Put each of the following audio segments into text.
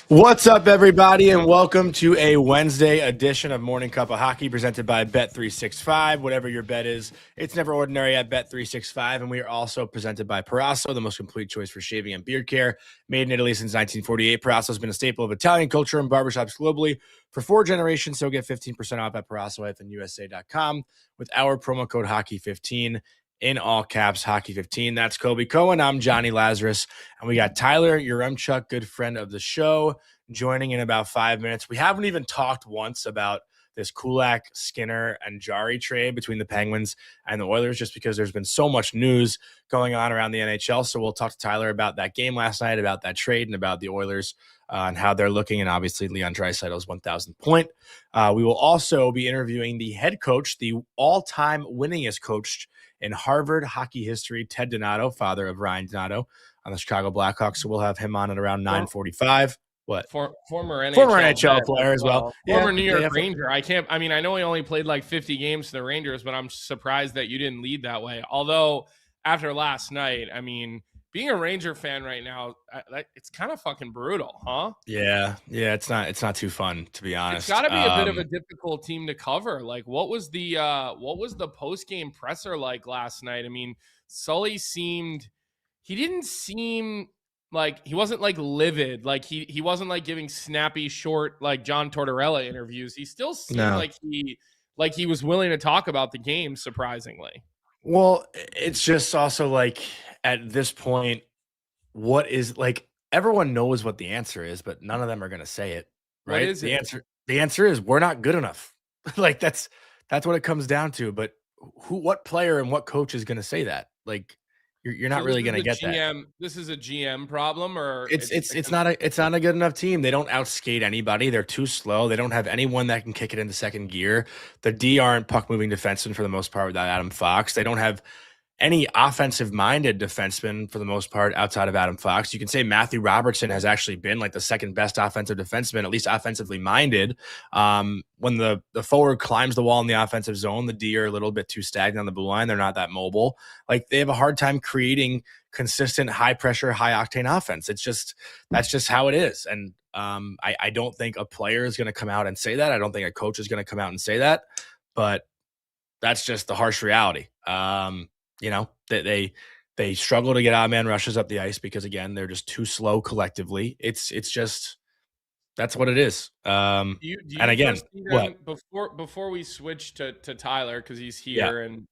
What's up, everybody, and welcome to a Wednesday edition of Morning Cuppa Hockey presented by Bet365. Whatever your bet is, it's never ordinary at Bet365, and we are also presented by Parasso, the most complete choice for shaving and beard care. Made in Italy since 1948, Parasso has been a staple of Italian culture and barbershops globally for 4 generations, so get 15% off at Parasso-USA.com with our promo code Hockey15. In all caps, Hockey15. That's Colby Cohen. I'm Jonny Lazarus. And we got Tyler Yaremchuk, good friend of the show, joining in about 5 minutes. We haven't even talked once about this Kulak, Skinner, and Jarry trade between the Penguins and the Oilers, just because there's been so much news going on around the NHL. So we'll talk to Tyler about that game last night, about that trade, and about the Oilers and how they're looking, and obviously Leon Draisaitl's 1,000th point. We will also be interviewing the head coach, the all-time winningest coach in Harvard hockey history, Ted Donato, father of Ryan Donato, on the Chicago Blackhawks. So we'll have him on at around 9:45. What? Former NHL player as well. Former New York Ranger. I know he only played like 50 games for the Rangers, but I'm surprised that you didn't lead that way. Although after last night, I mean, being a Ranger fan right now, it's kind of fucking brutal, huh? Yeah, it's not too fun, to be honest. It's got to be a bit of a difficult team to cover. Like, what was the post-game presser like last night? I mean, Sully didn't seem like, he wasn't like livid, like he wasn't like giving snappy, short, like John Tortorella interviews. He still seemed like he was willing to talk about the game, surprisingly. Well, it's just also like, at this point, what is, like, everyone knows what the answer is, but none of them are going to say it, right? What is the answer? The answer is we're not good enough. Like, that's what it comes down to. But what player and what coach is going to say that? Like, you're not really going to get that. This is a GM problem, or it's not a good enough team. They don't outskate anybody. They're too slow. They don't have anyone that can kick it into second gear. The D aren't puck moving defensemen for the most part without Adam Fox. They don't have any offensive-minded defenseman for the most part outside of Adam Fox. You can say Matthew Robertson has actually been like the second best offensive defenseman, at least offensively minded. When the forward climbs the wall in the offensive zone, the D are a little bit too stagnant on the blue line. They're not that mobile. Like, they have a hard time creating consistent, high-pressure, high-octane offense. That's just how it is. And I don't think a player is going to come out and say that. I don't think a coach is going to come out and say that. But that's just the harsh reality. You know, that they struggle to get odd man rushes up the ice because, again, they're just too slow collectively. It's just, that's what it is. Do you and again, what before we switch to Tyler, because he's here, and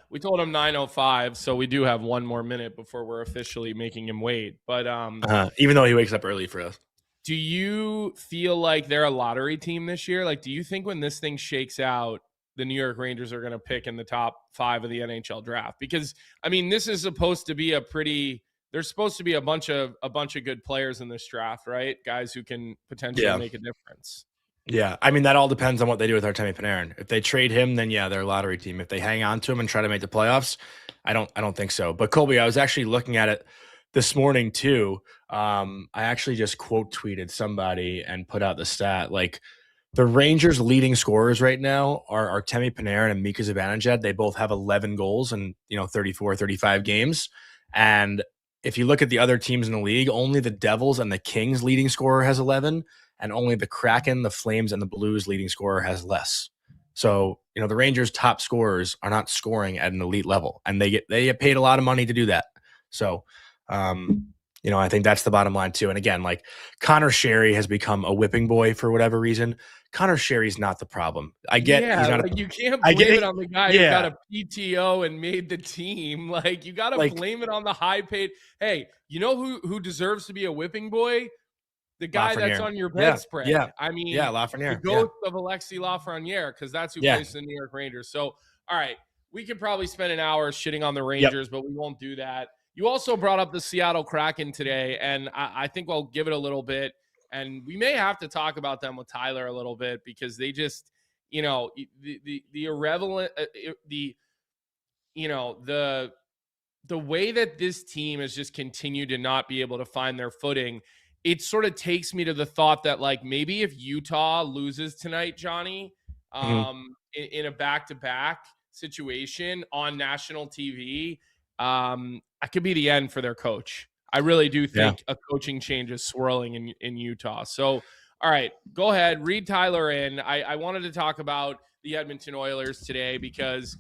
we told him 9:05, so we do have one more minute before we're officially making him wait. But even though he wakes up early for us, do you feel like they're a lottery team this year? Like, do you think when this thing shakes out, the New York Rangers are going to pick in the top 5 of the NHL draft? Because, I mean, this is supposed to be there's supposed to be a bunch of good players in this draft, right? Guys who can potentially make a difference. Yeah. I mean, that all depends on what they do with Artemi Panarin. If they trade him, then they're a lottery team. If they hang on to him and try to make the playoffs, I don't think so. But Colby, I was actually looking at it this morning too. I actually just quote tweeted somebody and put out the stat, like, the Rangers' leading scorers right now are Artemi Panarin and Mika Zibanejad. They both have 11 goals in 34, 35 games. And if you look at the other teams in the league, only the Devils and the Kings' leading scorer has 11, and only the Kraken, the Flames, and the Blues' leading scorer has less. So, the Rangers' top scorers are not scoring at an elite level, and they get paid a lot of money to do that. So, I think that's the bottom line too. And again, like, Connor Sherry has become a whipping boy for whatever reason. Connor Sherry's not the problem. I get he's not you can't blame it on the guy who got a PTO and made the team. Like, you got to blame it on the high paid. Hey, you know who deserves to be a whipping boy? The guy that's on your bedspread. Yeah. I mean, Lafreniere. The ghost of Alexis Lafreniere, because that's who plays the New York Rangers. So, all right, we could probably spend an hour shitting on the Rangers, but we won't do that. You also brought up the Seattle Kraken today, and I think I'll give it a little bit. And we may have to talk about them with Tyler a little bit, because they just, the irrelevant, the way that this team has just continued to not be able to find their footing, it sort of takes me to the thought that, like, maybe if Utah loses tonight, Jonny, in a back-to-back situation on national TV, it could be the end for their coach. I really do Yeah. think a coaching change is swirling in Utah. So, all right, go ahead, read Tyler in. I wanted to talk about the Edmonton Oilers today because,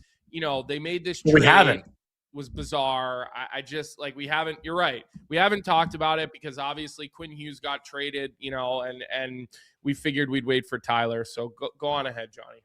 they made this trade. We haven't. Was bizarre. I just we haven't. You're right. We haven't talked about it because obviously Quinn Hughes got traded, and we figured we'd wait for Tyler. So go on ahead, Johnny.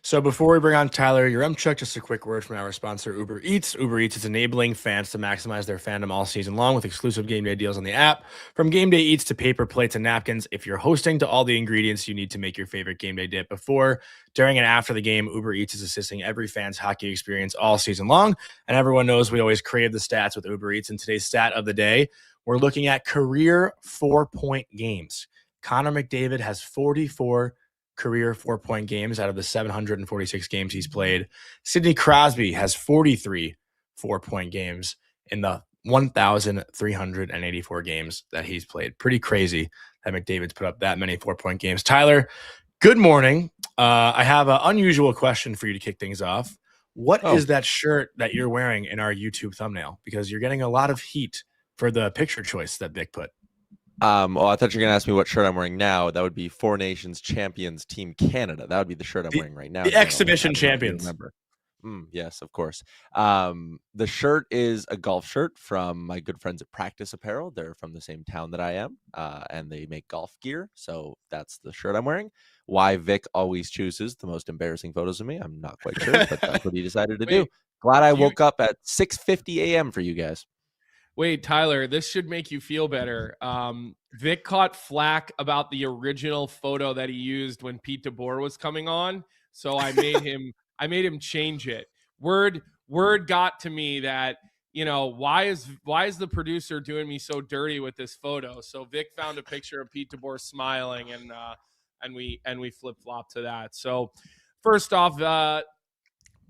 So before we bring on Tyler Yaremchuk, just a quick word from our sponsor, Uber Eats. Uber Eats is enabling fans to maximize their fandom all season long with exclusive game day deals on the app. From game day eats to paper plates and napkins, if you're hosting, to all the ingredients you need to make your favorite game day dip before, during, and after the game, Uber Eats is assisting every fan's hockey experience all season long. And everyone knows we always crave the stats with Uber Eats. And today's stat of the day, we're looking at career 4-point games. Connor McDavid has 44 career 4-point games out of the 746 games he's played. Sidney Crosby has 43 4-point games in the 1,384 games that he's played. Pretty crazy that McDavid's put up that many 4-point games. Tyler, good morning. I have an unusual question for you to kick things off. What is that shirt that you're wearing in our YouTube thumbnail? Because you're getting a lot of heat for the picture choice that Vic put. I thought you were going to ask me what shirt I'm wearing now. That would be Four Nations Champions Team Canada. That would be the shirt I'm wearing right now. The Exhibition Champions. Remember. Yes, of course. The shirt is a golf shirt from my good friends at Practice Apparel. They're from the same town that I am, and they make golf gear. So that's the shirt I'm wearing. Why Vic always chooses the most embarrassing photos of me, I'm not quite sure, but that's what he decided to do. Glad I woke up at 6:50 a.m. for you guys. Wait, Tyler, this should make you feel better. Vic caught flack about the original photo that he used when Pete DeBoer was coming on, so I made him change it. Word got to me that, why is the producer doing me so dirty with this photo? So Vic found a picture of Pete DeBoer smiling, and we flip-flopped to that. So first off,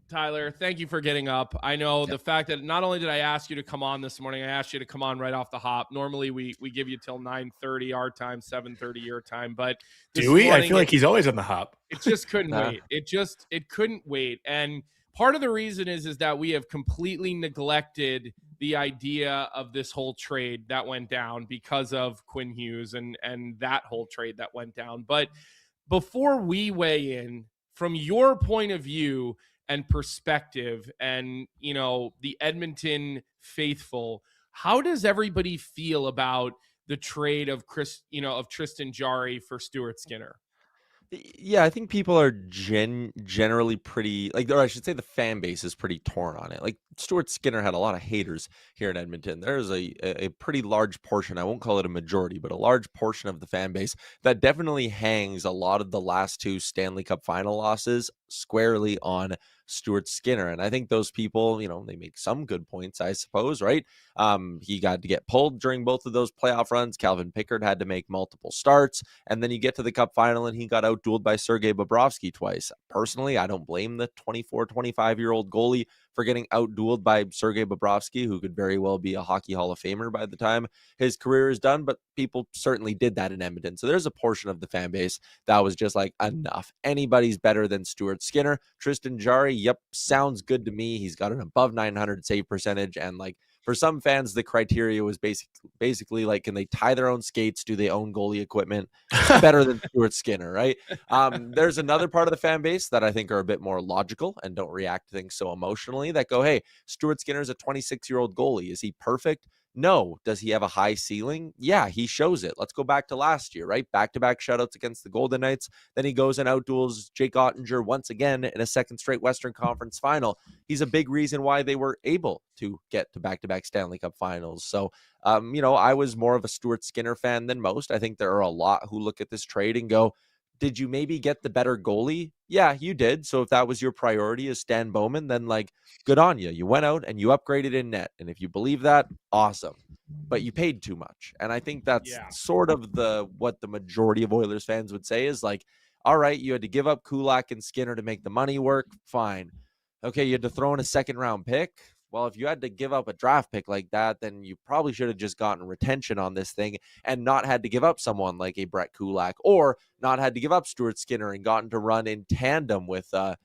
Tyler, thank you for getting up. I know the fact that not only did I ask you to come on this morning, I asked you to come on right off the hop. Normally we give you till 9:30 our time, 7:30 your time, but do we? I feel like he's always on the hop. It just couldn't wait. It couldn't wait. And part of the reason is that we have completely neglected the idea of this whole trade that went down because of Quinn Hughes and that whole trade that went down. But before we weigh in, from your point of view and perspective and, the Edmonton faithful, how does everybody feel about the trade of Tristan Jarry for Stuart Skinner? Yeah, I think people are generally pretty, or I should say the fan base is pretty torn on it. Like, Stuart Skinner had a lot of haters here in Edmonton. There's a pretty large portion, I won't call it a majority, but a large portion of the fan base that definitely hangs a lot of the last two Stanley Cup final losses squarely on Stuart Skinner. And I think those people, they make some good points, I suppose, right? He got to get pulled during both of those playoff runs. Calvin Pickard had to make multiple starts. And then you get to the Cup final and he got outdueled by Sergei Bobrovsky twice. Personally, I don't blame the 24, 25-year-old goalie for getting outdueled by Sergei Bobrovsky, who could very well be a Hockey Hall of Famer by the time his career is done. But people certainly did that in Edmonton. So there's a portion of the fan base that was just like, enough. Anybody's better than Stuart Skinner. Tristan Jarry, yep, sounds good to me. He's got an above 900 save percentage. And for some fans, the criteria was basically like, can they tie their own skates? Do they own goalie equipment? Better than Stuart Skinner, right? There's another part of the fan base that I think are a bit more logical and don't react to things so emotionally that go, hey, Stuart Skinner's a 26-year-old goalie. Is he perfect? No. Does he have a high ceiling? Yeah, he shows it. Let's go back to last year, right? Back-to-back shutouts against the Golden Knights. Then he goes and outduels Jake Ottinger once again in a second straight Western Conference final. He's a big reason why they were able to get to back-to-back Stanley Cup finals. So, I was more of a Stuart Skinner fan than most. I think there are a lot who look at this trade and go, did you maybe get the better goalie? Yeah, you did. So if that was your priority as Stan Bowman, then good on you. You went out and you upgraded in net. And if you believe that, awesome. But you paid too much. And I think that's sort of what the majority of Oilers fans would say is all right, you had to give up Kulak and Skinner to make the money work. Fine. Okay, you had to throw in a second round pick. well, if you had to give up a draft pick like that, then you probably should have just gotten retention on this thing and not had to give up someone like a Brett Kulak, or not had to give up Stuart Skinner and gotten to run in tandem with the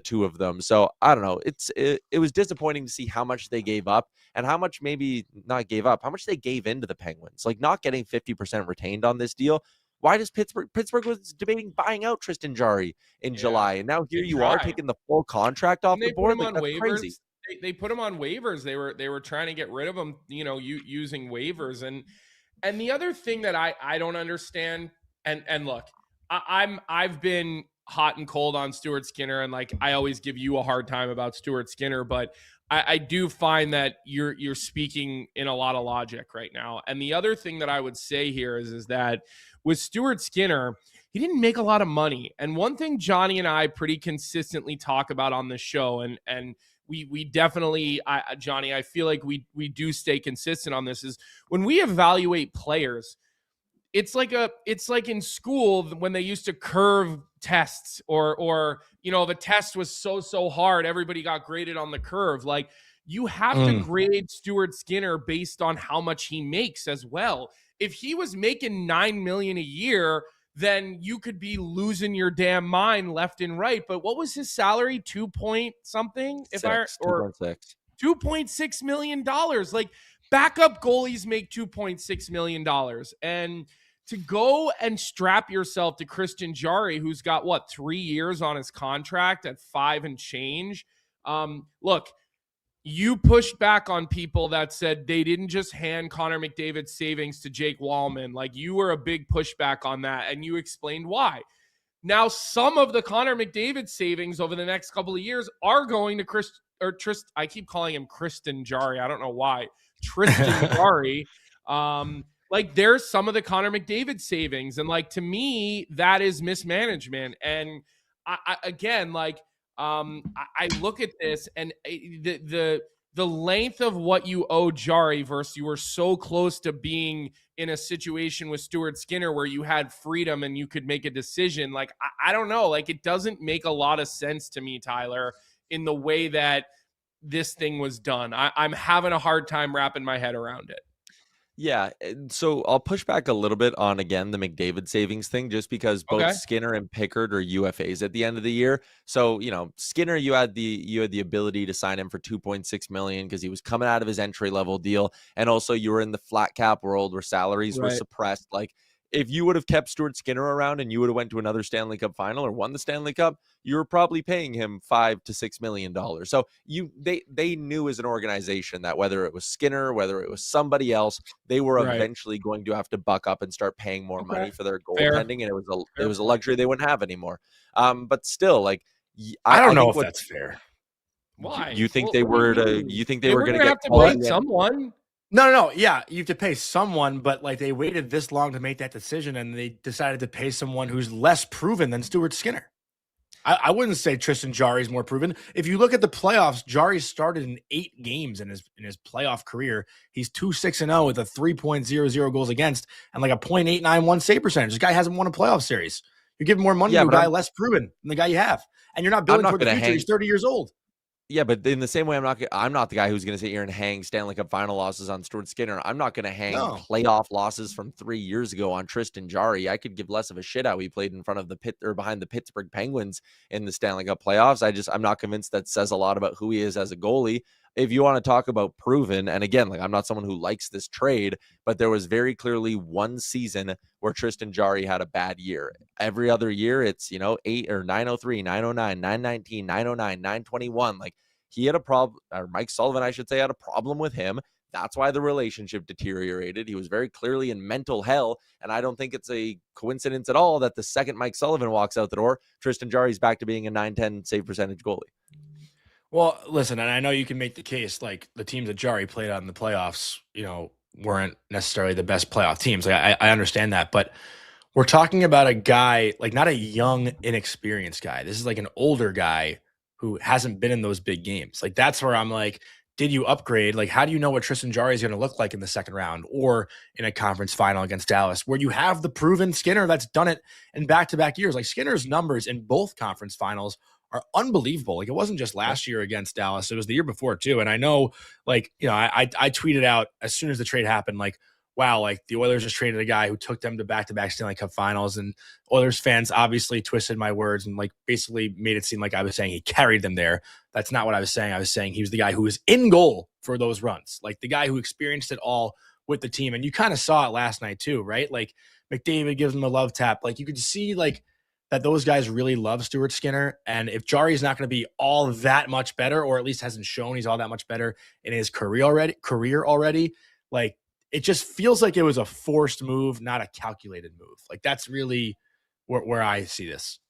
two of them. So I don't know. It was disappointing to see how much they gave up and how much maybe not gave up, how much they gave into the Penguins. Like not getting 50% retained on this deal. Why does Pittsburgh was debating buying out Tristan Jarry in July, and now here you are taking the full contract off the board? Like, that's crazy. They put him on waivers. They were trying to get rid of him, using waivers. And the other thing that I don't understand, and look, I've been hot and cold on Stuart Skinner, and like I always give you a hard time about Stuart Skinner, but I do find that you're speaking in a lot of logic right now. And the other thing that I would say here is that with Stuart Skinner, he didn't make a lot of money. And one thing Jonny and I pretty consistently talk about on the show, and we definitely, Jonny, I feel like we do stay consistent on this, is when we evaluate players, it's like in school when they used to curve tests, or if a test was so hard, everybody got graded on the curve. Like, you have to grade Stuart Skinner based on how much he makes as well. If he was making $9 million a year, then you could be losing your damn mind left and right. But what was his salary? 2 point something? $2.6 million. Like, backup goalies make $2.6 million. And to go and strap yourself to Tristan Jarry, who's got 3 years on his contract at 5 and change. Look, you pushed back on people that said they didn't just hand Connor McDavid savings to Jake Wallman. Like, you were a big pushback on that, and you explained why. Now, some of the Connor McDavid savings over the next couple of years are going to I keep calling him Tristan Jarry. I don't know why. Tristan Jarry. Like, there's some of the Connor McDavid savings. And like, to me, that is mismanagement. And I look at this, and the length of what you owe Jarry versus you were so close to being in a situation with Stuart Skinner where you had freedom and you could make a decision. Like, I don't know. Like, it doesn't make a lot of sense to me, Tyler, in the way that this thing was done. I'm having a hard time wrapping my head around it. Yeah, so I'll push back a little bit on, again, the McDavid savings thing, just because both Skinner and Pickard are UFAs at the end of the year. So, Skinner, you had the ability to sign him for $2.6 million because he was coming out of his entry level deal, and also you were in the flat cap world where salaries were suppressed. Like, if you would have kept Stuart Skinner around and you would have went to another Stanley Cup final or won the Stanley Cup, you were probably paying him $5 to $6 million. So they knew as an organization that whether it was Skinner, whether it was somebody else, they were eventually going to have to buck up and start paying more money for their goaltending, and it was a luxury they wouldn't have anymore. But still, like, I don't know if that's fair. Why? You think they were to? You think they were going to have to pay someone? No. Yeah, you have to pay someone, but like, they waited this long to make that decision, and they decided to pay someone who's less proven than Stuart Skinner. I wouldn't say Tristan Jarry is more proven. If you look at the playoffs, Jarry started in 8 games in his playoff career. He's 2-6-0 with a 3.00 goals against and like a .891 save percentage. This guy hasn't won a playoff series. You're giving more money to a guy less proven than the guy you have, and you're not building for the future. He's 30 years old. Yeah, but in the same way, I'm not the guy who's going to sit here and hang Stanley Cup final losses on Stuart Skinner. I'm not going to hang playoff losses from 3 years ago on Tristan Jarry. I could give less of a shit how he played in front of behind the Pittsburgh Penguins in the Stanley Cup playoffs. I'm not convinced that says a lot about who he is as a goalie. If you want to talk about proven, and again, like, I'm not someone who likes this trade, but there was very clearly one season where Tristan Jarry had a bad year. Every other year, it's 8 or 903, 909, 919, 909, 921. Like, he had a problem, or Mike Sullivan, I should say, had a problem with him. That's why the relationship deteriorated. He was very clearly in mental hell, and I don't think it's a coincidence at all that the second Mike Sullivan walks out the door, Tristan Jarry's back to being a .910 save percentage goalie. Well, listen, and I know you can make the case, like, the teams that Jarry played on in the playoffs, weren't necessarily the best playoff teams. Like, I understand that, but we're talking about a guy, like, not a young, inexperienced guy. This is like an older guy who hasn't been in those big games. Like, that's where I'm like, did you upgrade? Like, how do you know what Tristan Jarry is going to look like in the second round or in a conference final against Dallas, where you have the proven Skinner that's done it in back-to-back years? Like, Skinner's numbers in both conference finals are unbelievable. Like, it wasn't just last year against Dallas. It was the year before too. And I know, like, you know, I tweeted out as soon as the trade happened, like, wow, like the Oilers just traded a guy who took them to back-to-back Stanley Cup finals. And Oilers fans obviously twisted my words and like basically made it seem like I was saying he carried them there. That's not what I was saying. I was saying he was the guy who was in goal for those runs, like the guy who experienced it all with the team. And you kind of saw it last night too, right? Like McDavid gives him a love tap. Like you could see like that those guys really love Stuart Skinner. And if Jarry is not going to be all that much better, or at least hasn't shown he's all that much better in his career already, like it just feels like it was a forced move, not a calculated move. Like that's really where I see this.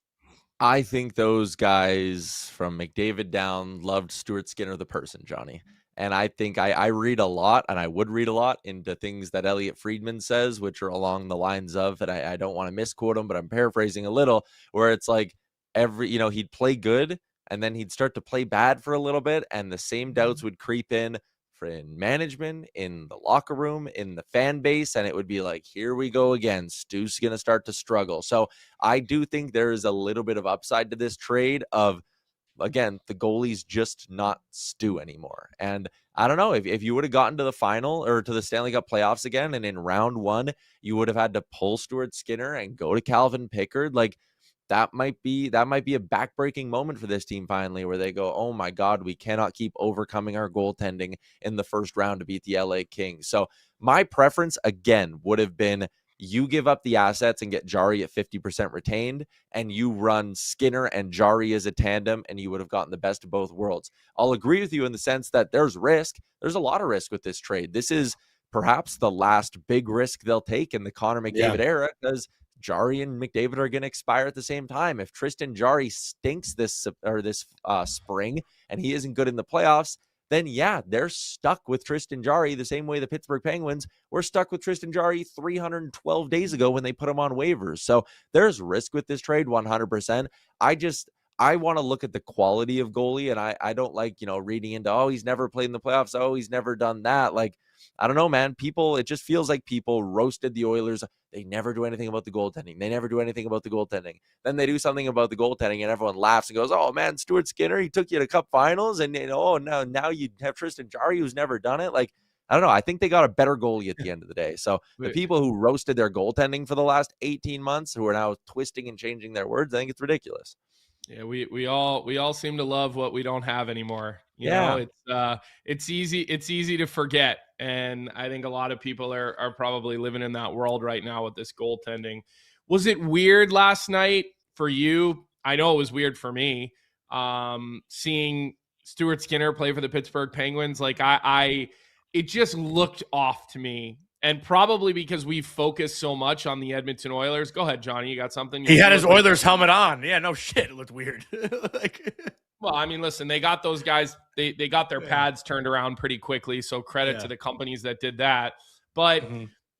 I think those guys from McDavid down loved Stuart Skinner, the person, Johnny. And I think I read a lot, and I would read a lot into things that Elliot Friedman says, which are along the lines of, and I don't want to misquote him, but I'm paraphrasing a little, where it's like he'd play good, and then he'd start to play bad for a little bit, and the same doubts would creep in management, in the locker room, in the fan base, and it would be like, here we go again. Stu's going to start to struggle. So I do think there is a little bit of upside to this trade of, again, the goalie's just not Stu anymore. And I don't know, if you would have gotten to the final or to the Stanley Cup playoffs again, and in round one, you would have had to pull Stuart Skinner and go to Calvin Pickard, like that might be a backbreaking moment for this team finally, where they go, oh my God, we cannot keep overcoming our goaltending in the first round to beat the LA Kings. So my preference again would have been you give up the assets and get Jarry at 50% retained, and you run Skinner and Jarry as a tandem, and you would have gotten the best of both worlds. I'll agree with you in the sense that there's risk. There's a lot of risk with this trade. This is perhaps the last big risk they'll take in the Connor McDavid era, because Jarry and McDavid are going to expire at the same time. If Tristan Jarry stinks this spring and he isn't good in the playoffs, then yeah, they're stuck with Tristan Jarry the same way the Pittsburgh Penguins were stuck with Tristan Jarry 312 days ago when they put him on waivers. So there's risk with this trade, 100%. I want to look at the quality of goalie, and I don't like, reading into, oh, he's never played in the playoffs. Oh, he's never done that. Like, I don't know, man. It just feels like people roasted the Oilers. They never do anything about the goaltending. Then they do something about the goaltending, and everyone laughs and goes, oh, man, Stuart Skinner, he took you to Cup finals, and, now you have Tristan Jarry who's never done it. Like, I don't know. I think they got a better goalie at the end of the day. So the people who roasted their goaltending for the last 18 months, who are now twisting and changing their words, I think it's ridiculous. Yeah, we all seem to love what we don't have anymore. You know, it's easy to forget. And I think a lot of people are probably living in that world right now with this goaltending. Was it weird last night for you? I know it was weird for me. Seeing Stuart Skinner play for the Pittsburgh Penguins, like it just looked off to me. And probably because we focus so much on the Edmonton Oilers. Go ahead, Johnny. You got something? He had his Oilers helmet on. Yeah, no shit. It looked weird. Well, I mean, listen, they got those guys. They got their pads turned around pretty quickly. So credit to the companies that did that. But,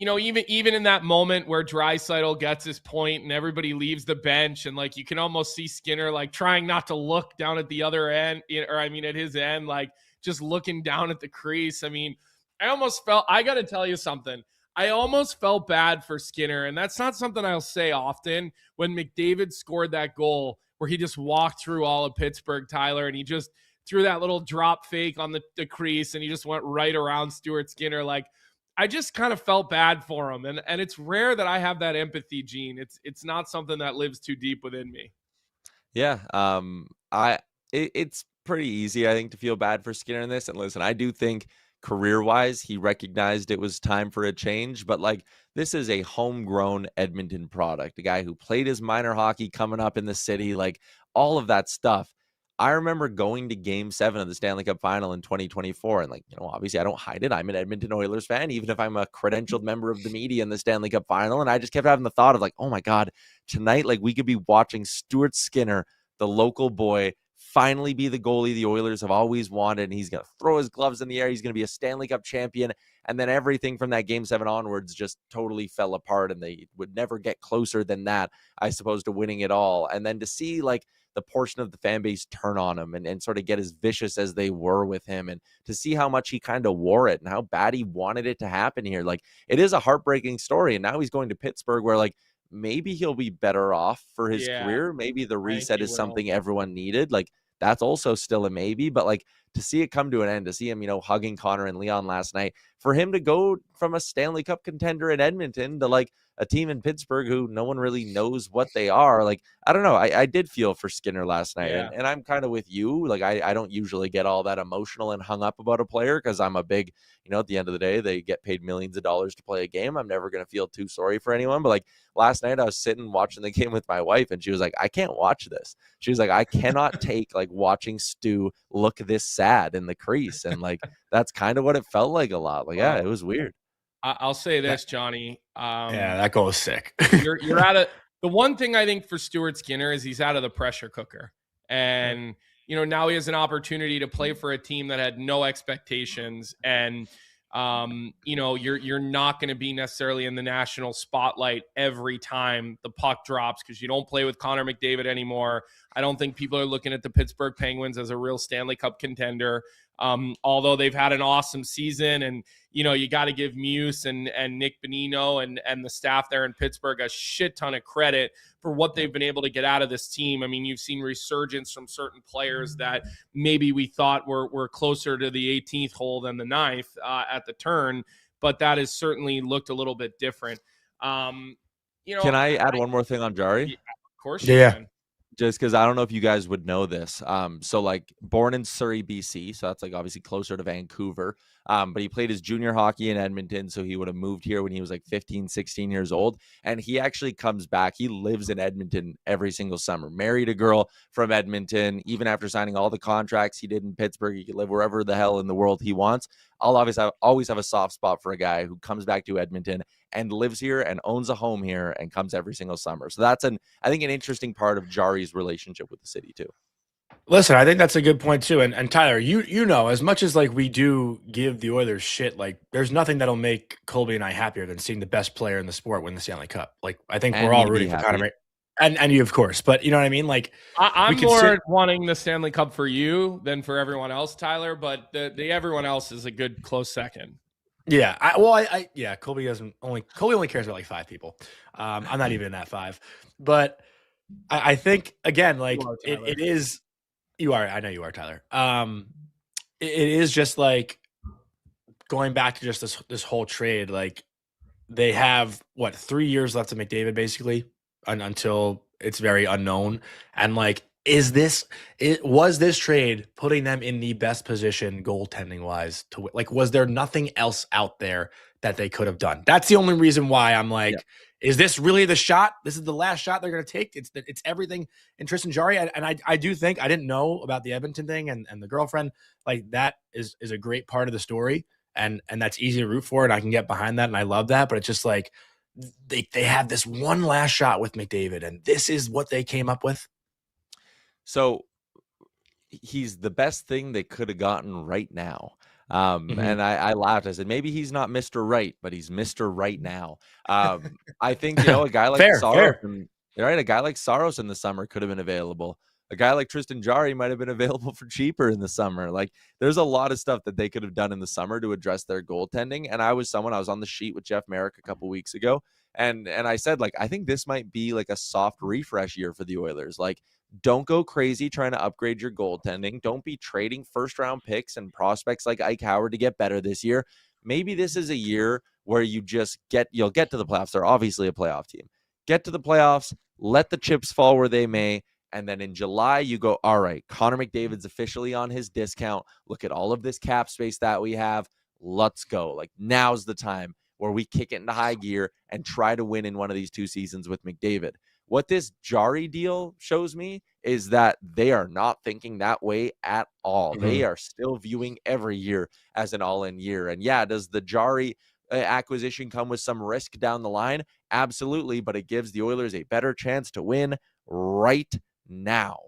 even in that moment where Draisaitl gets his point and everybody leaves the bench, and like you can almost see Skinner like trying not to look down at the other end, at his end, like just looking down at the crease. I mean, I got to tell you something. I almost felt bad for Skinner, and that's not something I'll say often. When McDavid scored that goal where he just walked through all of Pittsburgh, Tyler, and he just threw that little drop fake on the crease, and he just went right around Stuart Skinner. Like, I just kind of felt bad for him, and it's rare that I have that empathy gene. It's not something that lives too deep within me. Yeah, it's pretty easy, I think, to feel bad for Skinner in this. And listen, I do think career-wise, he recognized it was time for a change, but like this is a homegrown Edmonton product, a guy who played his minor hockey coming up in the city, like all of that stuff. I remember going to Game 7 of the Stanley Cup Final in 2024, and like, obviously I don't hide it. I'm an Edmonton Oilers fan, even if I'm a credentialed member of the media in the Stanley Cup Final, and I just kept having the thought of like, oh my God, tonight, like we could be watching Stuart Skinner, the local boy, finally be the goalie the Oilers have always wanted, and he's going to throw his gloves in the air. He's going to be a Stanley Cup champion. And then everything from that Game 7 onwards just totally fell apart, and they would never get closer than that, I suppose, to winning it all. And then to see like the portion of the fan base turn on him and sort of get as vicious as they were with him, and to see how much he kind of wore it and how bad he wanted it to happen here. Like, it is a heartbreaking story. And now he's going to Pittsburgh, where like maybe he'll be better off for his career. Maybe the reset is something everyone needed. Like, that's also still a maybe, but like, to see it come to an end, to see him, hugging Connor and Leon last night, for him to go from a Stanley Cup contender in Edmonton to like a team in Pittsburgh who no one really knows what they are. Like, I don't know. I did feel for Skinner last night, and I'm kind of with you. Like, I don't usually get all that emotional and hung up about a player, because I'm a big, at the end of the day, they get paid millions of dollars to play a game. I'm never going to feel too sorry for anyone. But like last night, I was sitting watching the game with my wife, and she was like, I can't watch this. She was like, I cannot take like watching Stu look this sad in the crease. And like, that's kind of what it felt like a lot. Like, yeah, it was weird. I'll say this, Johnny. Yeah, that goal was sick. you're out of the one thing I think for Stuart Skinner is he's out of the pressure cooker. And, now he has an opportunity to play for a team that had no expectations. And, you're not going to be necessarily in the national spotlight every time the puck drops, because you don't play with Connor McDavid anymore. I don't think people are looking at the Pittsburgh Penguins as a real Stanley Cup contender. Although they've had an awesome season, and you got to give Muse and Nick Bonino and the staff there in Pittsburgh a shit ton of credit for what they've been able to get out of this team. I mean, you've seen resurgence from certain players that maybe we thought were closer to the 18th hole than the 9th at the turn, but that has certainly looked a little bit different. Can I add one more thing on Jarry? Yeah, of course you can. Just because I don't know if you guys would know this. So like born in Surrey, BC. So that's like obviously closer to Vancouver. But he played his junior hockey in Edmonton. So he would have moved here when he was like 15, 16 years old. And he actually comes back. He lives in Edmonton every single summer. Married a girl from Edmonton. Even after signing all the contracts he did in Pittsburgh, he could live wherever the hell in the world he wants. I'll always have a soft spot for a guy who comes back to Edmonton and lives here and owns a home here and comes every single summer. So that's I think an interesting part of Jarry's relationship with the city too. Listen, I think that's a good point too. And Tyler, as much as like we do give the Oilers shit, like there's nothing that'll make Colby and I happier than seeing the best player in the sport win the Stanley Cup. Like, I think we're all rooting for Connor, and you, of course, but you know what I mean? Like, I'm more wanting the Stanley Cup for you than for everyone else, Tyler, but the everyone else is a good close second. Yeah. Colby only cares about like 5 people. I'm not even in that 5, but I think again, like it is, you are, I know you are, Tyler. It is just like going back to just this whole trade. Like, they have 3 years left to McDavid basically until it's very unknown. And like, was this trade putting them in the best position goaltending wise to like, was there nothing else out there that they could have done? That's the only reason why I'm like, is this really the shot? This is the last shot they're going to take. It's everything in Tristan Jarry. And I do think, I didn't know about the Edmonton thing and the girlfriend. Like, that is a great part of the story. And that's easy to root for. And I can get behind that. And I love that. But it's just like, they have this one last shot with McDavid, and this is what they came up with. So he's the best thing they could have gotten right now. And I laughed. I said, maybe he's not Mr. Right, but he's Mr. Right now. I think, a guy like Saros, right? A guy like Saros in the summer could have been available. A guy like Tristan Jarry might have been available for cheaper in the summer. Like, there's a lot of stuff that they could have done in the summer to address their goaltending. And I was on the sheet with Jeff Merrick a couple weeks ago. And I said, like, I think this might be like a soft refresh year for the Oilers. Like, don't go crazy trying to upgrade your goaltending. Don't be trading first round picks and prospects like Ike Howard to get better this year. Maybe this is a year where you'll get to the playoffs. They're obviously a playoff team. Get to the playoffs, let the chips fall where they may. And then in July, you go, all right, Connor McDavid's officially on his discount. Look at all of this cap space that we have. Let's go. Like, now's the time where we kick it into high gear and try to win in one of these 2 seasons with McDavid. What this Jarry deal shows me is that they are not thinking that way at all. They are still viewing every year as an all-in year. And yeah, does the Jarry acquisition come with some risk down the line? Absolutely, but it gives the Oilers a better chance to win right now.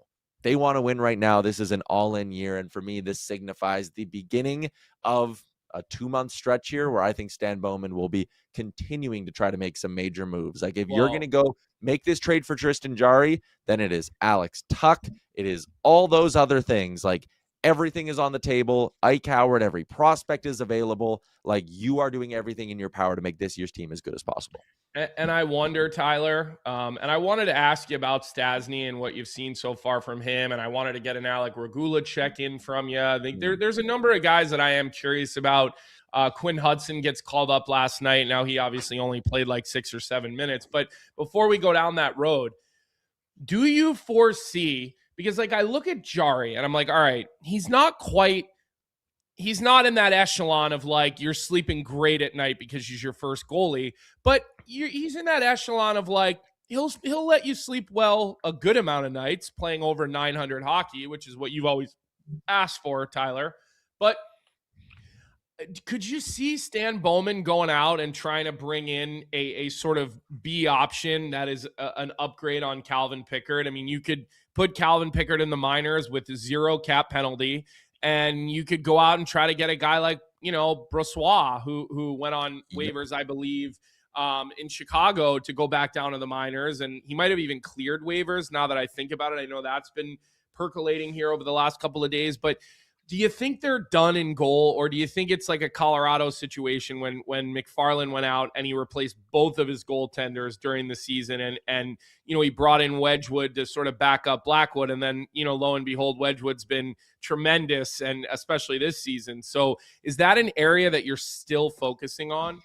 They want to win right now. This is an all-in year, and for me, this signifies the beginning of a 2-month stretch here where I think Stan Bowman will be continuing to try to make some major moves. Like if you're going to go make this trade for Tristan Jarry, then it is Alex Tuck. It is all those other things. Like everything is on the table. Ike Howard, every prospect is available. Like you are doing everything in your power to make this year's team as good as possible. And I wonder, Tyler, and I wanted to ask you about Stasny and what you've seen so far from him. And I wanted to get an Alec Regula check-in from you. I think there's a number of guys that I am curious about. Quinn Hudson gets called up last night. Now he obviously only played like 6 or 7 minutes. But before we go down that road, do you foresee, because like I look at Jarry and I'm like, all right, he's not in that echelon of like you're sleeping great at night because he's your first goalie, but he's in that echelon of like he'll let you sleep well a good amount of nights playing over 900 hockey, which is what you've always asked for, Tyler. But could you see Stan Bowman going out and trying to bring in a sort of B option that is an upgrade on Calvin Pickard? I mean, you could put Calvin Pickard in the minors with 0 cap penalty, and you could go out and try to get a guy like, Brossoit, who went on waivers, I believe, in Chicago to go back down to the minors. And he might have even cleared waivers now that I think about it. I know that's been percolating here over the last couple of days. But do you think they're done in goal, or do you think it's like a Colorado situation when McFarland went out and he replaced both of his goaltenders during the season and he brought in Wedgwood to sort of back up Blackwood, and then lo and behold, Wedgwood's been tremendous, and especially this season. So is that an area that you're still focusing on?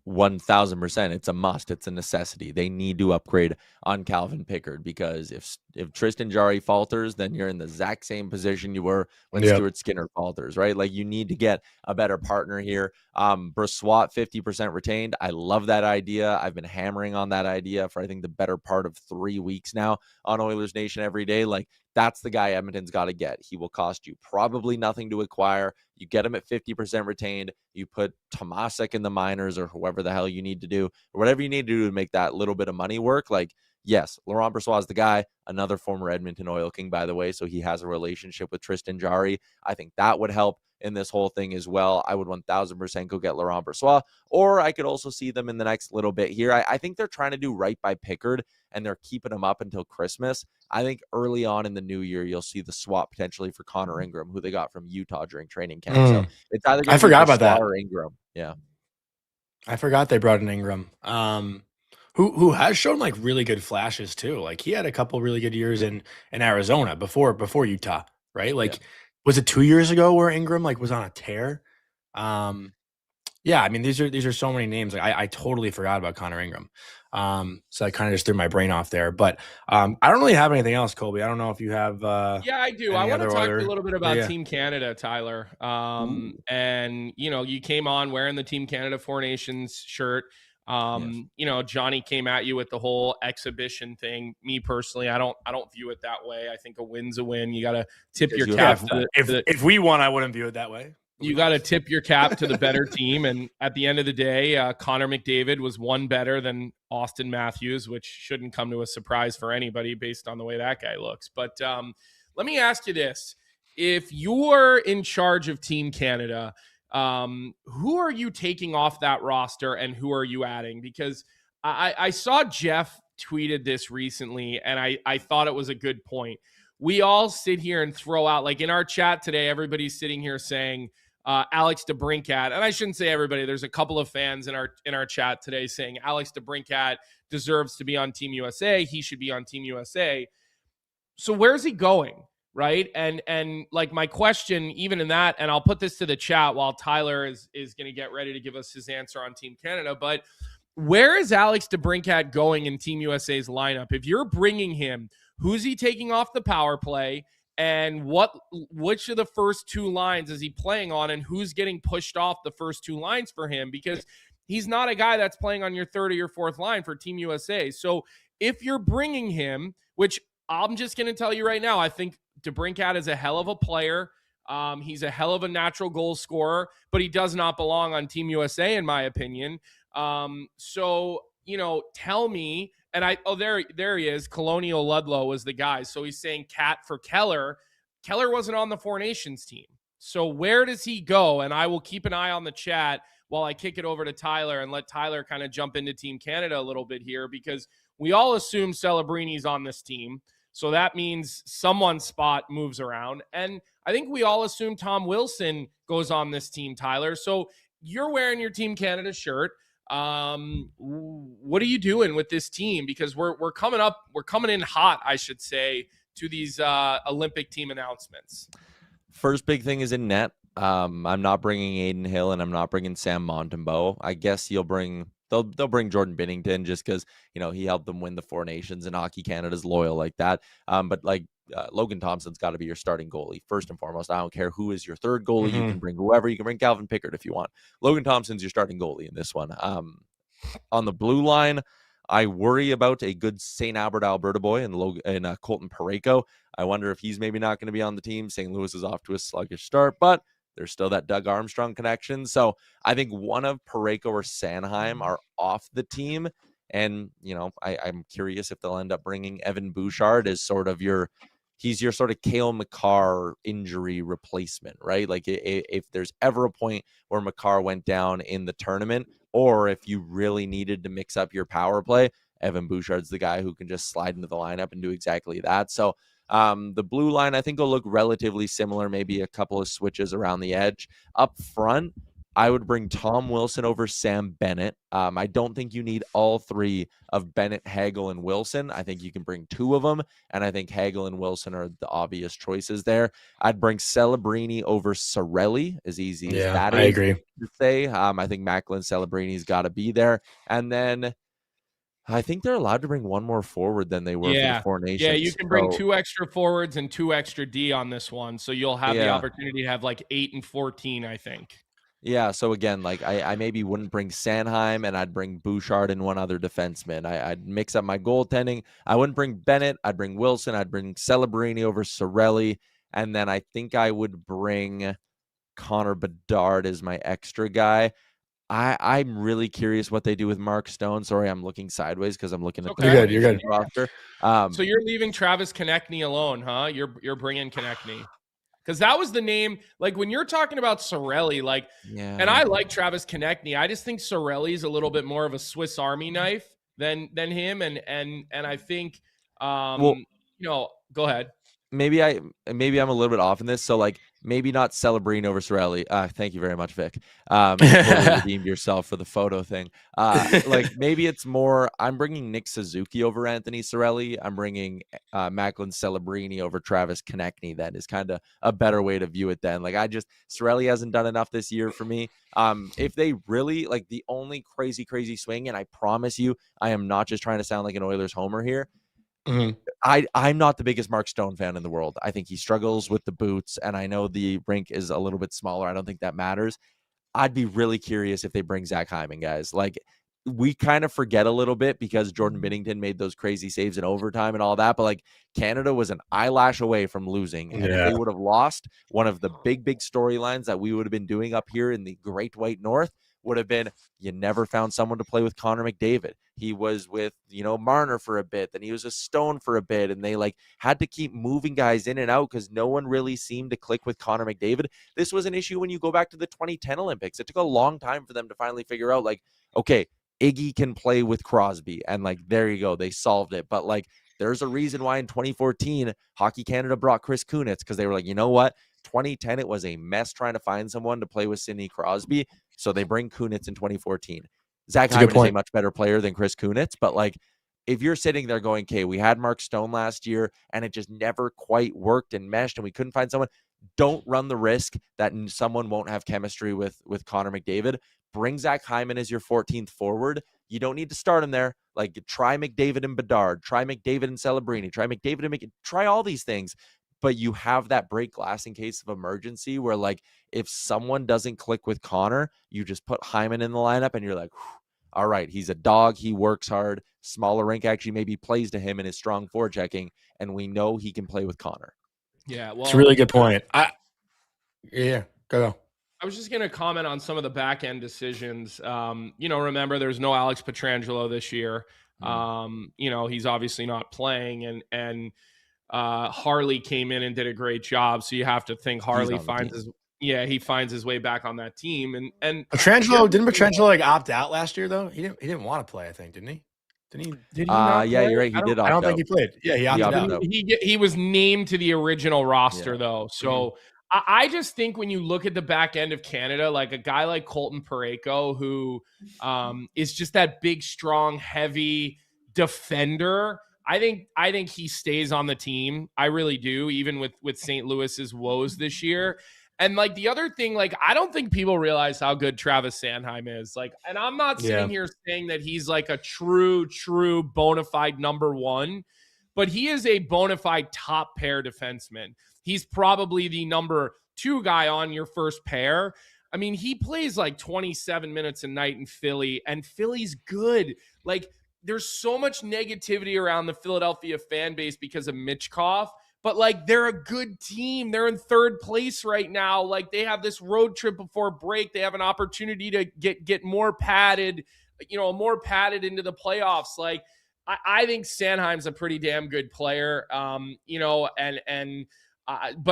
1,000%. It's a must. It's a necessity. They need to upgrade on Calvin Pickard, because if Tristan Jarry falters, then you're in the exact same position you were when Stuart Skinner falters, right? Like you need to get a better partner here. Brossoit 50% retained. I love that idea. I've been hammering on that idea for I think the better part of 3 weeks now on Oilers Nation every day. Like that's the guy Edmonton's got to get. He will cost you probably nothing to acquire. You get him at 50% retained. You put Tomasek in the minors or whoever the hell you need to do, or whatever you need to do to make that little bit of money work. Like, yes, Laurent Brossoit is the guy, another former Edmonton Oil King, by the way. So he has a relationship with Tristan Jarry. I think that would help in this whole thing as well. I would 1,000% go get Laurent Brossoit, or I could also see them in the next little bit here. I think they're trying to do right by Pickard, and they're keeping him up until Christmas. I think early on in the new year, you'll see the swap potentially for Connor Ingram, who they got from Utah during training camp. So it's either I forgot about that. Or Ingram. Yeah. I forgot they brought in Ingram. Who has shown like really good flashes too. Like he had a couple really good years in Arizona before Utah, right? Like was it 2 years ago where Ingram like was on a tear? Yeah, I mean these are so many names. Like I totally forgot about Connor Ingram. So I kind of just threw my brain off there. But I don't really have anything else, Colby. I don't know if you have yeah, I do. I want to talk a little bit about Team Canada, Tyler. And you came on wearing the Team Canada Four Nations shirt. Jonny came at you with the whole exhibition thing. Me personally, I don't view it that way. I think a win's a win. You got to tip your cap. If we won, I wouldn't view it that way. You got to tip your cap to the better team. And at the end of the day, Connor McDavid was one better than Austin Matthews, which shouldn't come to a surprise for anybody based on the way that guy looks. But let me ask you this. If you're in charge of Team Canada, who are you taking off that roster and who are you adding? Because I saw Jeff tweeted this recently, and I thought it was a good point. We all sit here and throw out, like in our chat today, everybody's sitting here saying Alex DeBrincat, and I shouldn't say everybody. There's a couple of fans in our chat today saying Alex DeBrincat deserves to be on Team USA. He should be on Team USA. So where's he going? Right. And like my question, even in that, and I'll put this to the chat while Tyler is going to get ready to give us his answer on Team Canada. But where is Alex DeBrincat going in Team USA's lineup? If you're bringing him, who's he taking off the power play? And which of the first two lines is he playing on? And who's getting pushed off the first two lines for him? Because he's not a guy that's playing on your third or your fourth line for Team USA. So if you're bringing him, which I'm just going to tell you right now, I think DeBrincat is a hell of a player. He's a hell of a natural goal scorer, but he does not belong on Team USA, in my opinion. So, tell me, and there he is. Colonial Ludlow was the guy. So he's saying Cat for Keller. Keller wasn't on the Four Nations team. So where does he go? And I will keep an eye on the chat while I kick it over to Tyler and let Tyler kind of jump into Team Canada a little bit here, because we all assume Celebrini's on this team. So that means someone's spot moves around. And I think we all assume Tom Wilson goes on this team, Tyler. So you're wearing your Team Canada shirt. What are you doing with this team? Because we're coming in hot, I should say, to these Olympic team announcements. First big thing is in net. I'm not bringing Aiden Hill and I'm not bringing Sam Montembeault. I guess they'll bring Jordan Binnington just because, he helped them win the Four Nations and Hockey Canada's loyal like that. But Logan Thompson's got to be your starting goalie first and foremost. I don't care who is your third goalie. Mm-hmm. You can bring whoever. You can bring Calvin Pickard if you want. Logan Thompson's your starting goalie in this one. On the blue line, I worry about a good St. Albert, Alberta boy and Colton Parayko. I wonder if he's maybe not going to be on the team. St. Louis is off to a sluggish start, but there's still that Doug Armstrong connection. So I think one of Parayko or Sanheim are off the team. And, I'm curious if they'll end up bringing Evan Bouchard as he's your sort of Cale Makar injury replacement, right? Like if there's ever a point where Makar went down in the tournament, or if you really needed to mix up your power play, Evan Bouchard's the guy who can just slide into the lineup and do exactly that. So the blue line, I think, will look relatively similar, maybe a couple of switches around the edge. Up front, I would bring Tom Wilson over Sam Bennett. I don't think you need all three of Bennett, Hagel, and Wilson. I think you can bring two of them, and I think Hagel and Wilson are the obvious choices there. I'd bring Celebrini over Cirelli, as easy as that is. I agree. To say. I think Macklin Celebrini's got to be there. And then I think they're allowed to bring one more forward than they were for the Four Nations. Yeah, you can bring 2 extra forwards and 2 extra D on this one. So you'll have the opportunity to have 8 and 14, I think. Yeah, so again, I maybe wouldn't bring Sanheim, and I'd bring Bouchard and one other defenseman. I'd mix up my goaltending. I wouldn't bring Bennett. I'd bring Wilson. I'd bring Celebrini over Cirelli. And then I think I would bring Connor Bedard as my extra guy. I'm really curious what they do with Mark Stone. Sorry, I'm looking sideways because I'm looking at the You're good. roster. So you're leaving Travis Konechny alone, huh? You're bringing Konechny. Because that was the name, when you're talking about Cirelli, and I like Travis Konechny. I just think Cirelli's a little bit more of a Swiss Army knife than him. And I think, go ahead. Maybe I'm a little bit off in this. So maybe not Celebrini over Cirelli. Thank you very much, Vic. Totally redeemed yourself for the photo thing. Maybe it's more, I'm bringing Nick Suzuki over Anthony Cirelli. I'm bringing Macklin Celebrini over Travis Konechny. That is kind of a better way to view it then. Cirelli hasn't done enough this year for me. If they really, the only crazy swing, and I promise you, I am not just trying to sound like an Oilers homer here. Mm-hmm. I'm not the biggest Mark Stone fan in the world. I think he struggles with the boots, and I know the rink is a little bit smaller. I don't think that matters. I'd be really curious if they bring Zach Hyman, guys. We kind of forget a little bit because Jordan Binnington made those crazy saves in overtime and all that, but Canada was an eyelash away from losing, and if they would have lost, one of the big storylines that we would have been doing up here in the Great White North would have been, you never found someone to play with Connor McDavid. He was with, Marner for a bit, then he was a Stone for a bit, and they had to keep moving guys in and out because no one really seemed to click with Connor McDavid. This was an issue when you go back to the 2010 Olympics. It took a long time for them to finally figure out, okay, Iggy can play with Crosby, and there you go, they solved it. But there's a reason why in 2014 Hockey Canada brought Chris Kunitz, because they were you know what, 2010 it was a mess trying to find someone to play with Sidney Crosby, so they bring Kunitz in 2014. Zach Hyman is a much better player than Chris Kunitz, but if you're sitting there going, okay, we had Mark Stone last year and it just never quite worked and meshed and we couldn't find someone, don't run the risk that someone won't have chemistry with Connor McDavid. Bring Zach Hyman as your 14th forward. You don't need to start him there. Try McDavid and Bedard, try McDavid and Celebrini, try all these things. But you have that break glass in case of emergency where if someone doesn't click with Connor, you just put Hyman in the lineup and you're all right, he's a dog. He works hard. Smaller rink actually maybe plays to him in his strong forechecking, and we know he can play with Connor. Yeah, well, it's a really good point. Go. I was just going to comment on some of the back end decisions. Remember there's no Alex Pietrangelo this year. He's obviously not playing, and Harley came in and did a great job. So you have to think Harley finds his he finds his way back on that team. And Didn't Pietrangelo like opt out last year though? He didn't want to play, I think, didn't he? Did he not Yeah, play? you're right. He did opt out. I don't think he played. Yeah, he opted out. He was named to the original roster though. So I just think when you look at the back end of Canada, like a guy like Colton Parayko, who is just that big, strong, heavy defender, I think he stays on the team. I really do, even with St. Louis's woes this year. And like the other thing, like I don't think people realize how good Travis Sanheim is. Like, and I'm not sitting here saying that he's like a true bona fide number one, but he is a bona fide top pair defenseman. He's probably the number 2 guy on your first pair. I mean, he plays like 27 minutes a night in Philly, and Philly's good. Like, there's so much negativity around the Philadelphia fan base because of Mitchkov, but like they're a good team. They're in 3rd place right now. Like, they have this road trip before break. They have an opportunity to get more padded, more padded into the playoffs. Like, I think Sanheim's a pretty damn good player. But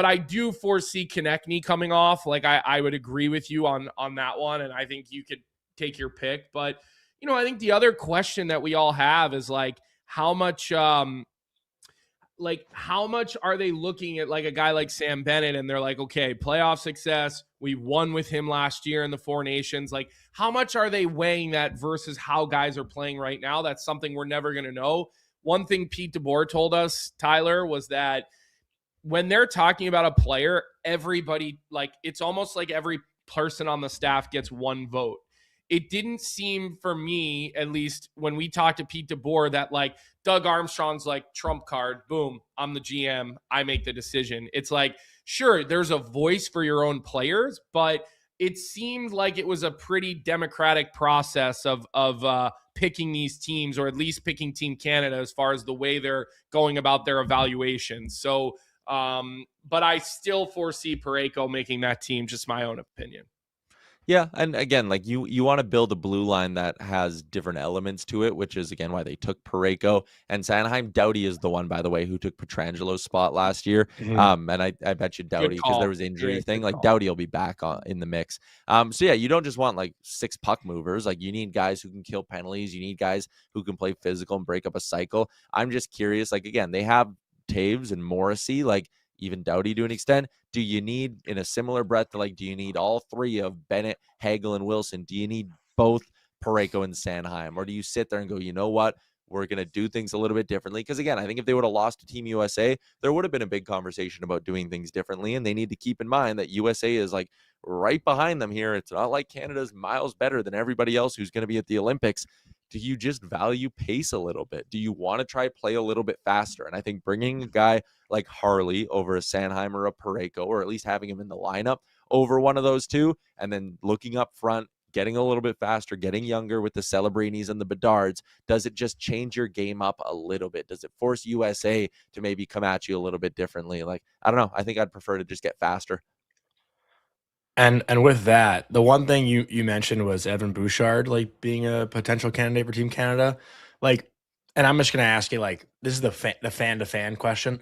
I do foresee Konechny coming off. Like, I would agree with you on that one, and I think you could take your pick. But I think the other question that we all have is like how much are they looking at like a guy like Sam Bennett and they're like, okay, playoff success, we won with him last year in the Four Nations. Like, how much are they weighing that versus how guys are playing right now? That's something we're never going to know. One thing Pete DeBoer told us, Tyler, was that when they're talking about a player, everybody, like, it's almost like every person on the staff gets one vote. It didn't seem, for me, at least when we talked to Pete DeBoer, that like Doug Armstrong's like trump card, boom, I'm the GM, I make the decision. It's like, sure, there's a voice for your own players, but it seemed like it was a pretty democratic process of picking these teams, or at least picking Team Canada as far as the way they're going about their evaluations. So, but I still foresee Parayko making that team, just my own opinion. Yeah, and again, like you want to build a blue line that has different elements to it, which is again why they took Parayko and Sanheim. Doughty is the one, by the way, who took Petrangelo's spot last year. And I bet you Doughty, because there was injury thing, like Doughty will be back in the mix. So yeah, you don't just want like 6 puck movers. Like, you need guys who can kill penalties. You need guys who can play physical and break up a cycle. I'm just curious. Like, again, they have Taves and Morrissey, like even Doughty to an extent. Do you need, in a similar breath, like, do you need all 3 of Bennett, Hagel, and Wilson? Do you need both Parayko and Sanheim? Or do you sit there and go, you know what? We're going to do things a little bit differently? Because again, I think if they would have lost to Team USA, there would have been a big conversation about doing things differently. And they need to keep in mind that USA is like right behind them here. It's not like Canada's miles better than everybody else who's going to be at the Olympics. Do you just value pace a little bit? Do you want to try play a little bit faster? And I think bringing a guy like Harley over a Sanheim or a Parayko, or at least having him in the lineup over one of those two, and then looking up front, getting a little bit faster, getting younger with the Celebrinis and the Bouchards, does it just change your game up a little bit? Does it force USA to maybe come at you a little bit differently? Like, I don't know. I think I'd prefer to just get faster. And with that, the one thing you mentioned was Evan Bouchard, like, being a potential candidate for Team Canada. Like, and I'm just going to ask you, like, this is the fan to fan question.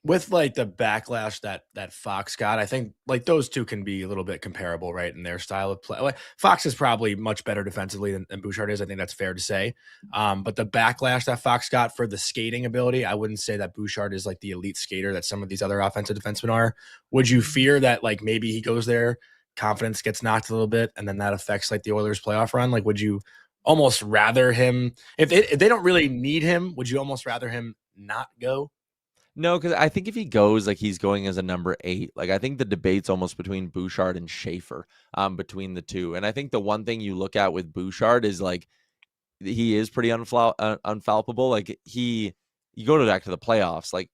With like the backlash that Fox got, I think like those two can be a little bit comparable, right, in their style of play. Like, Fox is probably much better defensively than Bouchard is. I think that's fair to say. But the backlash that Fox got for the skating ability, I wouldn't say that Bouchard is like the elite skater that some of these other offensive defensemen are. Would you fear that like maybe he goes there, confidence gets knocked a little bit, and then that affects like the Oilers playoff run? Like, would you almost rather him, if they don't really need him, would you almost rather him not go? No, because I think if he goes, like, he's going as a number 8. Like, I think the debate's almost between Bouchard and Schaefer, between the two. And I think the one thing you look at with Bouchard is, like, he is pretty unfalpable. Like, you go back to the playoffs, like,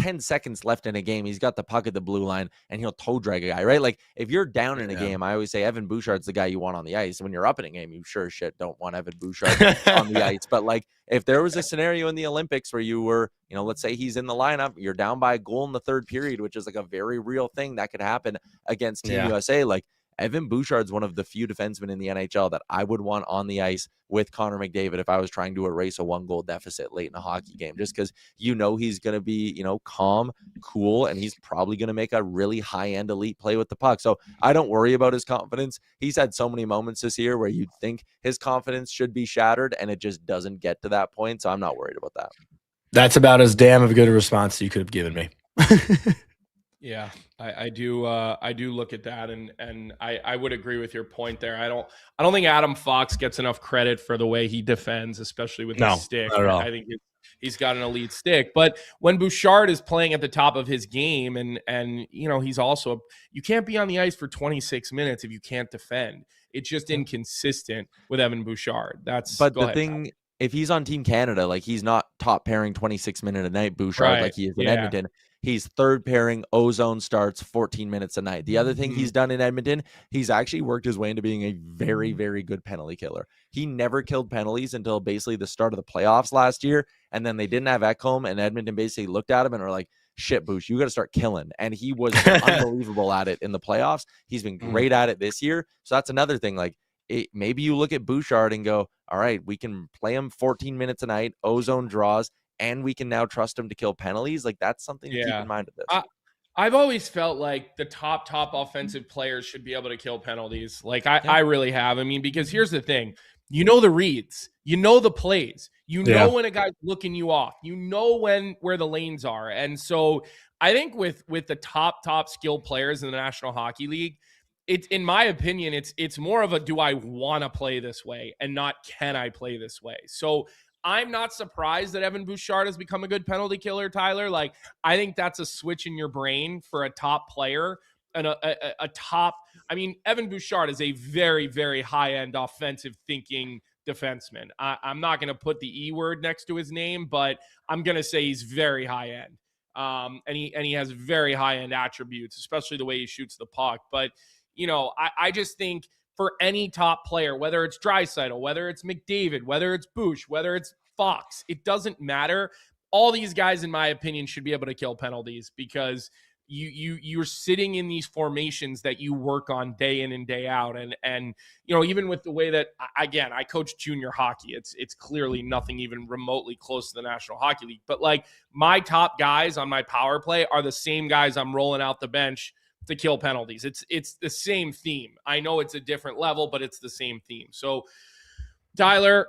10 seconds left in a game, he's got the puck at the blue line, and he'll toe drag a guy, right? Like, if you're down in a game, I always say Evan Bouchard's the guy you want on the ice. When you're up in a game, you sure as shit don't want Evan Bouchard on the ice. But, like, if there was a scenario in the Olympics where you were, let's say he's in the lineup, you're down by a goal in the 3rd period, which is like a very real thing that could happen against Team USA. Like, Evan Bouchard's one of the few defensemen in the NHL that I would want on the ice with Connor McDavid if I was trying to erase a 1-goal deficit late in a hockey game, just because he's going to be, calm, cool, and he's probably going to make a really high-end elite play with the puck. So I don't worry about his confidence. He's had so many moments this year where you'd think his confidence should be shattered, and it just doesn't get to that point, so I'm not worried about that. That's about as damn of a good a response you could have given me. Yeah, I do look at that, and I would agree with your point there. I don't think Adam Fox gets enough credit for the way he defends, especially with his stick. Not at all. I think he's got an elite stick. But when Bouchard is playing at the top of his game, and he's also, you can't be on the ice for 26 minutes if you can't defend. It's just inconsistent with Evan Bouchard. Thing, if he's on Team Canada, like, he's not top pairing 26 minute a night Bouchard like he is in Edmonton. He's third pairing, ozone starts 14 minutes a night. The other thing he's done in Edmonton, he's actually worked his way into being a very, very good penalty killer. He never killed penalties until basically the start of the playoffs last year. And then they didn't have Ekholm, and Edmonton basically looked at him and were like, shit, Bouch, you got to start killing. And he was unbelievable at it in the playoffs. He's been great at it this year. So that's another thing. Like, maybe you look at Bouchard and go, all right, we can play him 14 minutes a night, ozone draws, and we can now trust him to kill penalties. Like, that's something to keep in mind of this. I've always felt like the top offensive players should be able to kill penalties. Like, I really have. I mean, because here's the thing. The reads. The plays. Know when a guy's looking you off. Where the lanes are. And so I think with the top skilled players in the National Hockey League, it's, in my opinion, it's more of a, do I want to play this way and not can I play this way? So I'm not surprised that Evan Bouchard has become a good penalty killer, Tyler. Like, I think that's a switch in your brain for a top player and a top. I mean, Evan Bouchard is a very, very high-end offensive thinking defenseman. I'm not going to put the E word next to his name, but I'm going to say he's very high-end. And he has very high-end attributes, especially the way he shoots the puck. But, I just think for any top player, whether it's Draisaitl, whether it's McDavid, whether it's Bouch, whether it's Fox, it doesn't matter. All these guys, in my opinion, should be able to kill penalties because you're sitting in these formations that you work on day in and day out. And even with the way that, again, I coach junior hockey, it's clearly nothing even remotely close to the National Hockey League. But like, my top guys on my power play are the same guys I'm rolling out the bench to kill penalties. It's the same theme. I know it's a different level, but it's the same theme. So, Tyler,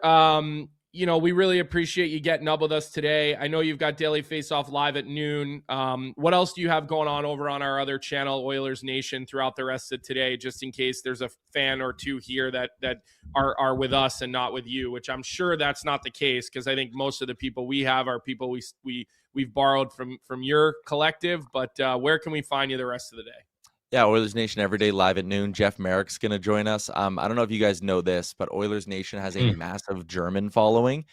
we really appreciate you getting up with us today. I know you've got Daily Face-Off live at noon. What else do you have going on over on our other channel, Oilers Nation, throughout the rest of today, just in case there's a fan or two here that are with us and not with you, which I'm sure that's not the case, because I think most of the people we have are people we've borrowed from your collective. But where can we find you the rest of the day? Yeah, Oilers Nation every day live at noon. Jeff Merrick's going to join us. I don't know if you guys know this, but Oilers Nation has a massive German following.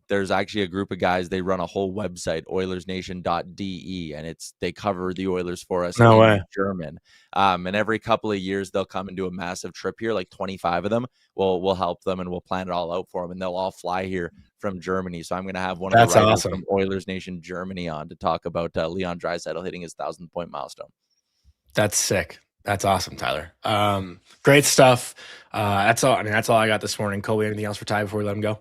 There's actually a group of guys. They run a whole website, oilersnation.de, and they cover the Oilers for us in German. And every couple of years, they'll come and do a massive trip here, like 25 of them. We'll help them, and we'll plan it all out for them, and they'll all fly here from Germany. So I'm going to have one of the writers from Oilers Nation Germany on to talk about Leon Draisaitl hitting his 1,000-point milestone. That's sick. That's awesome, Tyler. Great stuff. That's all. I mean, that's all I got this morning. Colby, anything else for Ty before we let him go?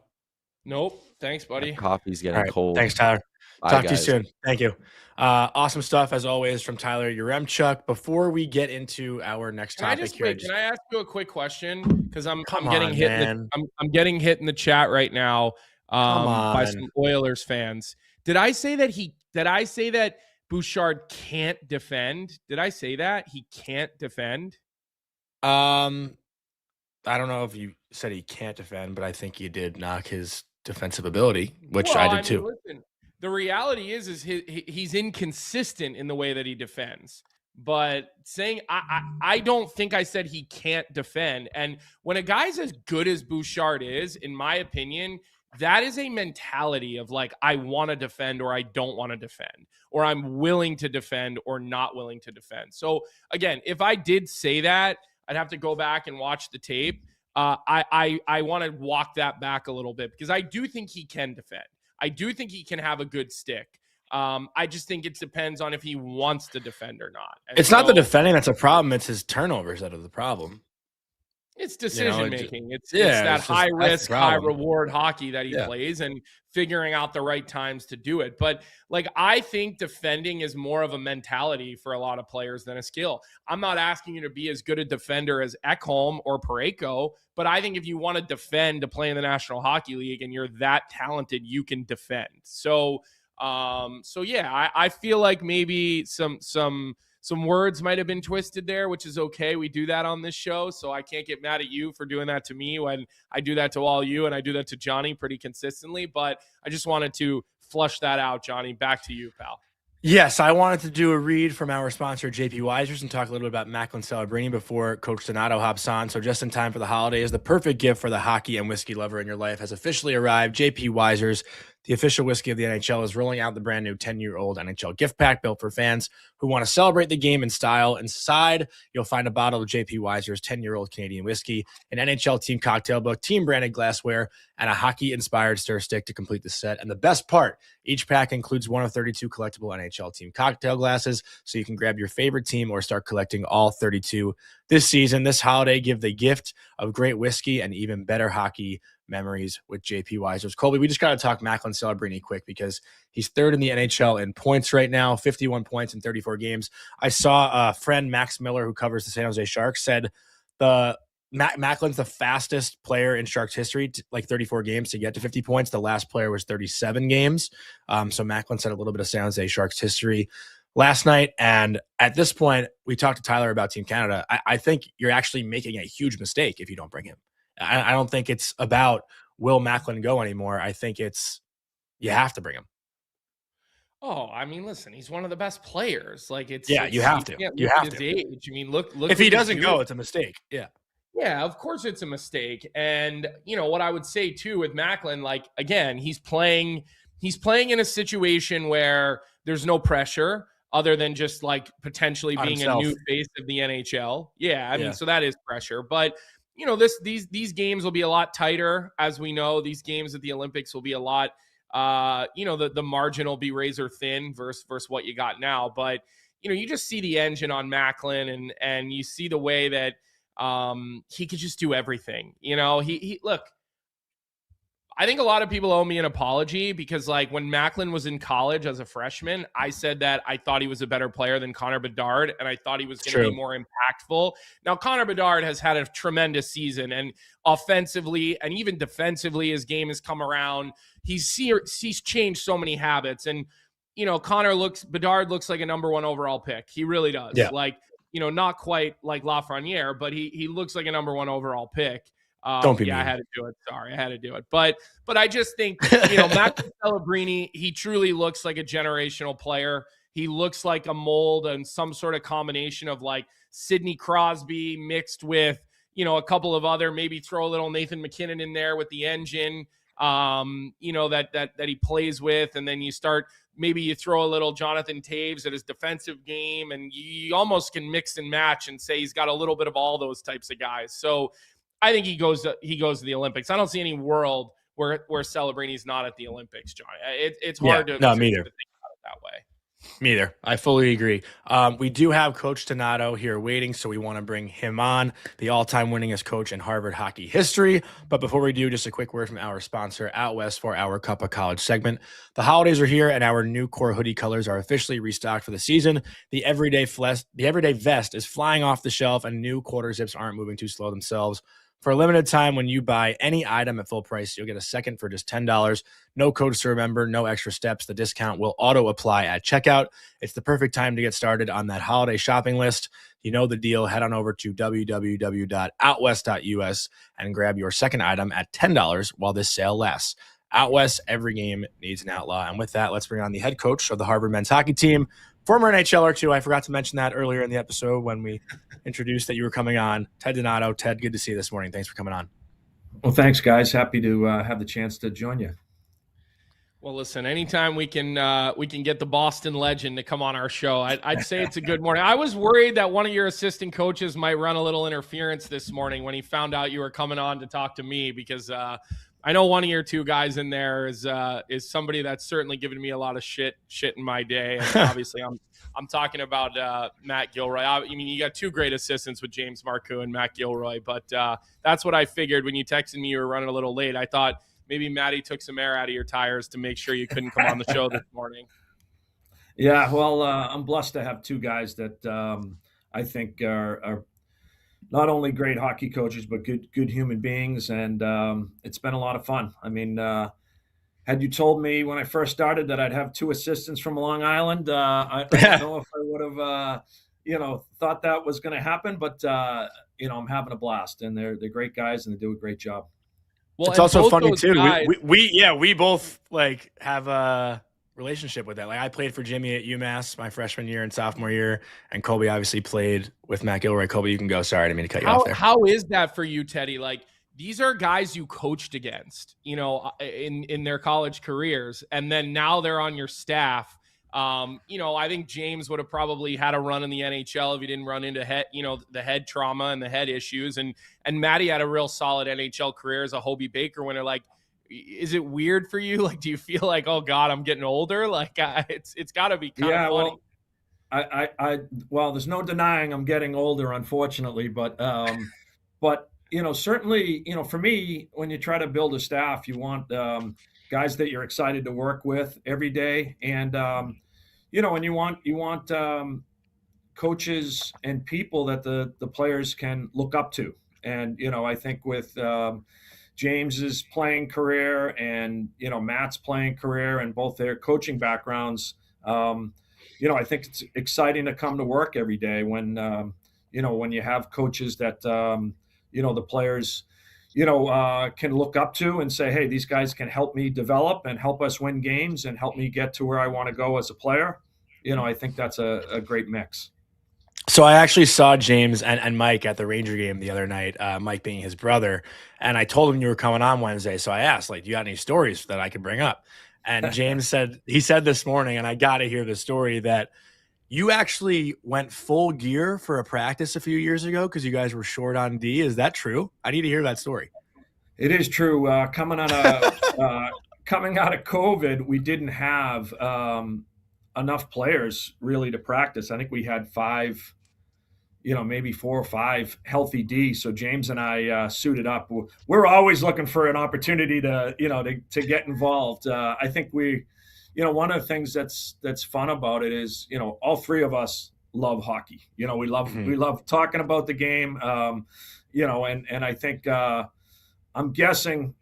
Nope. Thanks, buddy. My coffee's getting cold. Thanks, Tyler. Bye, Talk guys. to you soon. Thank you. Awesome stuff as always from Tyler Yaremchuk. Before we get into our next topic can I ask you a quick question? Because I'm getting hit in the chat right now by some Oilers fans. Did I say that Bouchard can't defend? Did I say that? He can't defend? I don't know if you said he can't defend, but I think you did knock his defensive ability, which I did too. Listen, the reality is he's inconsistent in the way that he defends. But saying I don't think I said he can't defend. And when a guy's as good as Bouchard is, in my opinion, that is a mentality of like, I want to defend or I don't want to defend, or I'm willing to defend or not willing to defend. So again, if I did say that, I'd have to go back and watch the tape. I want to walk that back a little bit because I do think he can defend. I do think he can have a good stick. I just think it depends on if he wants to defend or not. And it's not the defending that's a problem. It's his turnovers that are the problem. It's decision making. It's that high risk, high reward hockey that he plays, and figuring out the right times to do it. But like, I think defending is more of a mentality for a lot of players than a skill. I'm not asking you to be as good a defender as Ekholm or Parayko, but I think if you want to defend to play in the National Hockey League and you're that talented, you can defend. So yeah, I feel like maybe some words might have been twisted there, which is okay. We do that on this show, so I can't get mad at you for doing that to me when I do that to all you, and I do that to Jonny pretty consistently. But I just wanted to flush that out, Jonny. Back to you, pal. Yes, I wanted to do a read from our sponsor, JP Weisers, and talk a little bit about Macklin Celebrini before Coach Donato hops on. So just in time for the holidays, the perfect gift for the hockey and whiskey lover in your life has officially arrived. JP Weisers, the official whiskey of the NHL, is rolling out the brand new 10-year-old NHL gift pack built for fans who want to celebrate the game in style. Inside, you'll find a bottle of JP Weisers 10-year-old Canadian whiskey, an NHL team cocktail book, team-branded glassware, and a hockey-inspired stir stick to complete the set. And the best part, each pack includes one of 32 collectible NHL team cocktail glasses, so you can grab your favorite team or start collecting all 32 this season. This holiday, give the gift of great whiskey and even better hockey memories with JP Weisers. Colby, we just got to talk Macklin Celebrini quick because he's third in the NHL in points right now, 51 points in 34 games. I saw a friend, Max Miller, who covers the San Jose Sharks, said Macklin's the fastest player in Sharks history, like 34 games to get to 50 points. The last player was 37 games. So Macklin said a little bit of San Jose Sharks history last night. And at this point, we talked to Tyler about Team Canada. I think you're actually making a huge mistake if you don't bring him. I don't think it's about will Macklin go anymore. I think it's you have to bring him. Oh, I mean, listen, he's one of the best players. Like you have to. You have to. Age. I mean, look. If he doesn't go, it's a mistake. Yeah. Yeah, of course it's a mistake. And you know what I would say too with Macklin, like again, he's playing in a situation where there's no pressure other than just like potentially being a new face of the NHL. Yeah, I mean, so that is pressure, but you know, these games will be a lot tighter, as we know. These games at the Olympics will be a lot, the margin will be razor thin versus what you got now. But you know, you just see the engine on Macklin, and you see the way that he could just do everything. You know, he look. I think a lot of people owe me an apology because, like, when Macklin was in college as a freshman, I said that I thought he was a better player than Connor Bedard, and I thought he was going to be more impactful. Now, Connor Bedard has had a tremendous season, and offensively and even defensively, his game has come around. He's changed so many habits, and you know, Bedard looks like a number 1 overall pick. He really does. Yeah. Like, you know, not quite like Lafreniere, but he looks like a number 1 overall pick. Don't be mean. I had to do it. Sorry, I had to do it. But I just think, you know, Macklin Celebrini, he truly looks like a generational player. He looks like a mold and some sort of combination of like Sidney Crosby mixed with, you know, a couple of other, maybe throw a little Nathan McKinnon in there with the engine, you know, that he plays with. And then maybe you throw a little Jonathan Taves at his defensive game, and you almost can mix and match and say he's got a little bit of all those types of guys. So I think he goes to the Olympics. I don't see any world where Celebrini's not at the Olympics, John. It's hard to me think either. about it that way. Me either. I fully agree. We do have Coach Donato here waiting, so we want to bring him on, the all-time winningest coach in Harvard hockey history. But before we do, just a quick word from our sponsor, Out West, for our Cuppa College segment. The holidays are here, and our new core hoodie colors are officially restocked for the season. The everyday vest is flying off the shelf, and new quarter zips aren't moving too slow themselves. For a limited time, when you buy any item at full price, you'll get a second for just $10. No codes to remember, no extra steps. The discount will auto-apply at checkout. It's the perfect time to get started on that holiday shopping list. You know the deal. Head on over to www.outwest.us and grab your second item at $10 while this sale lasts. Out West, every game needs an outlaw. And with that, let's bring on the head coach of the Harvard men's hockey team, former NHLer too. I forgot to mention that earlier in the episode when we introduced that you were coming on. Ted Donato. Ted, good to see you this morning. Thanks for coming on. Well, thanks, guys. Happy to have the chance to join you. Well, listen, anytime we can get the Boston legend to come on our show, I'd say it's a good morning. I was worried that one of your assistant coaches might run a little interference this morning when he found out you were coming on to talk to me because I know one of your two guys in there is somebody that's certainly given me a lot of shit in my day. And obviously I'm talking about Matt Gilroy. I mean, you got two great assistants with James Marcoux and Matt Gilroy, but that's what I figured when you texted me you were running a little late. I thought maybe Matty took some air out of your tires to make sure you couldn't come on the show this morning. Yeah, well, I'm blessed to have two guys that I think are not only great hockey coaches, but good human beings. And it's been a lot of fun. I mean, had you told me when I first started that I'd have two assistants from Long Island, I don't know if I would have, thought that was going to happen. But, I'm having a blast. And they're great guys, and they do a great job. Well, it's also funny, too. Guys, we both, have a relationship with that. Like, I played for Jimmy at UMass my freshman year and sophomore year, and Colby obviously played with Matt Gilroy. Colby, you can go. Sorry, I didn't mean to cut you off there. How is that for you, Teddy? Like, these are guys you coached against, in their college careers, and then now they're on your staff. I think James would have probably had a run in the NHL if he didn't run into the head trauma and the head issues, and Matty had a real solid NHL career as a Hobie Baker winner. Like, is it weird for you? Like, do you feel like, oh God, I'm getting older? Like, it's got to be kind of funny. Well, there's no denying I'm getting older, unfortunately, but certainly, for me, when you try to build a staff, you want guys that you're excited to work with every day, and and you want coaches and people that the players can look up to, and I think with James's playing career and Matt's playing career and both their coaching backgrounds, I think it's exciting to come to work every day when when you have coaches that the players can look up to and say, hey, these guys can help me develop and help us win games and help me get to where I want to go as a player. I think that's a great mix. So I actually saw James and Mike at the Ranger game the other night, Mike being his brother, and I told him you were coming on Wednesday. So I asked, do you got any stories that I could bring up? And James said this morning, and I got to hear the story, that you actually went full gear for a practice a few years ago because you guys were short on D. Is that true? I need to hear that story. It is true. Coming out of COVID, we didn't have enough players really to practice. I think we had five, maybe 4 or 5 healthy D. So James and I suited up. We're always looking for an opportunity to get involved. I think one of the things that's fun about it is, all three of us love hockey. We love talking about the game. And I think I'm guessing,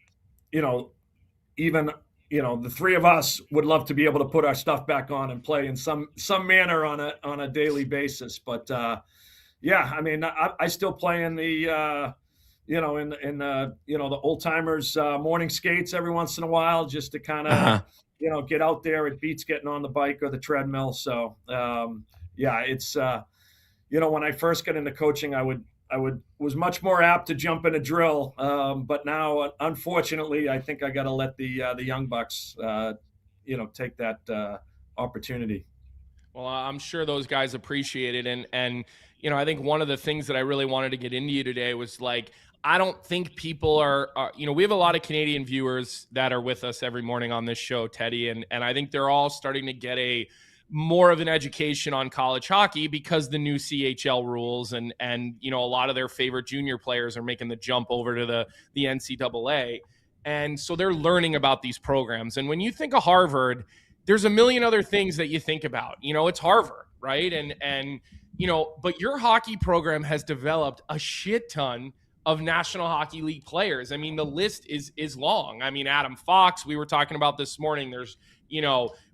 even the three of us would love to be able to put our stuff back on and play in some manner on a daily basis. But I mean, I still play in the the old timers morning skates every once in a while, just to kind of get out there. It beats getting on the bike or the treadmill. So it's when I first got into coaching, I was much more apt to jump in a drill, but now, unfortunately, I think I got to let the young bucks, take that opportunity. Well, I'm sure those guys appreciate it, and I think one of the things that I really wanted to get into you today was I don't think people are we have a lot of Canadian viewers that are with us every morning on this show, Teddy, and I think they're all starting to get more of an education on college hockey because the new CHL rules and a lot of their favorite junior players are making the jump over to the NCAA. And so they're learning about these programs. And when you think of Harvard, there's a million other things that you think about. It's Harvard, right? And but your hockey program has developed a shit ton of National Hockey League players. I mean, the list is long. I mean, Adam Fox, we were talking about this morning. There's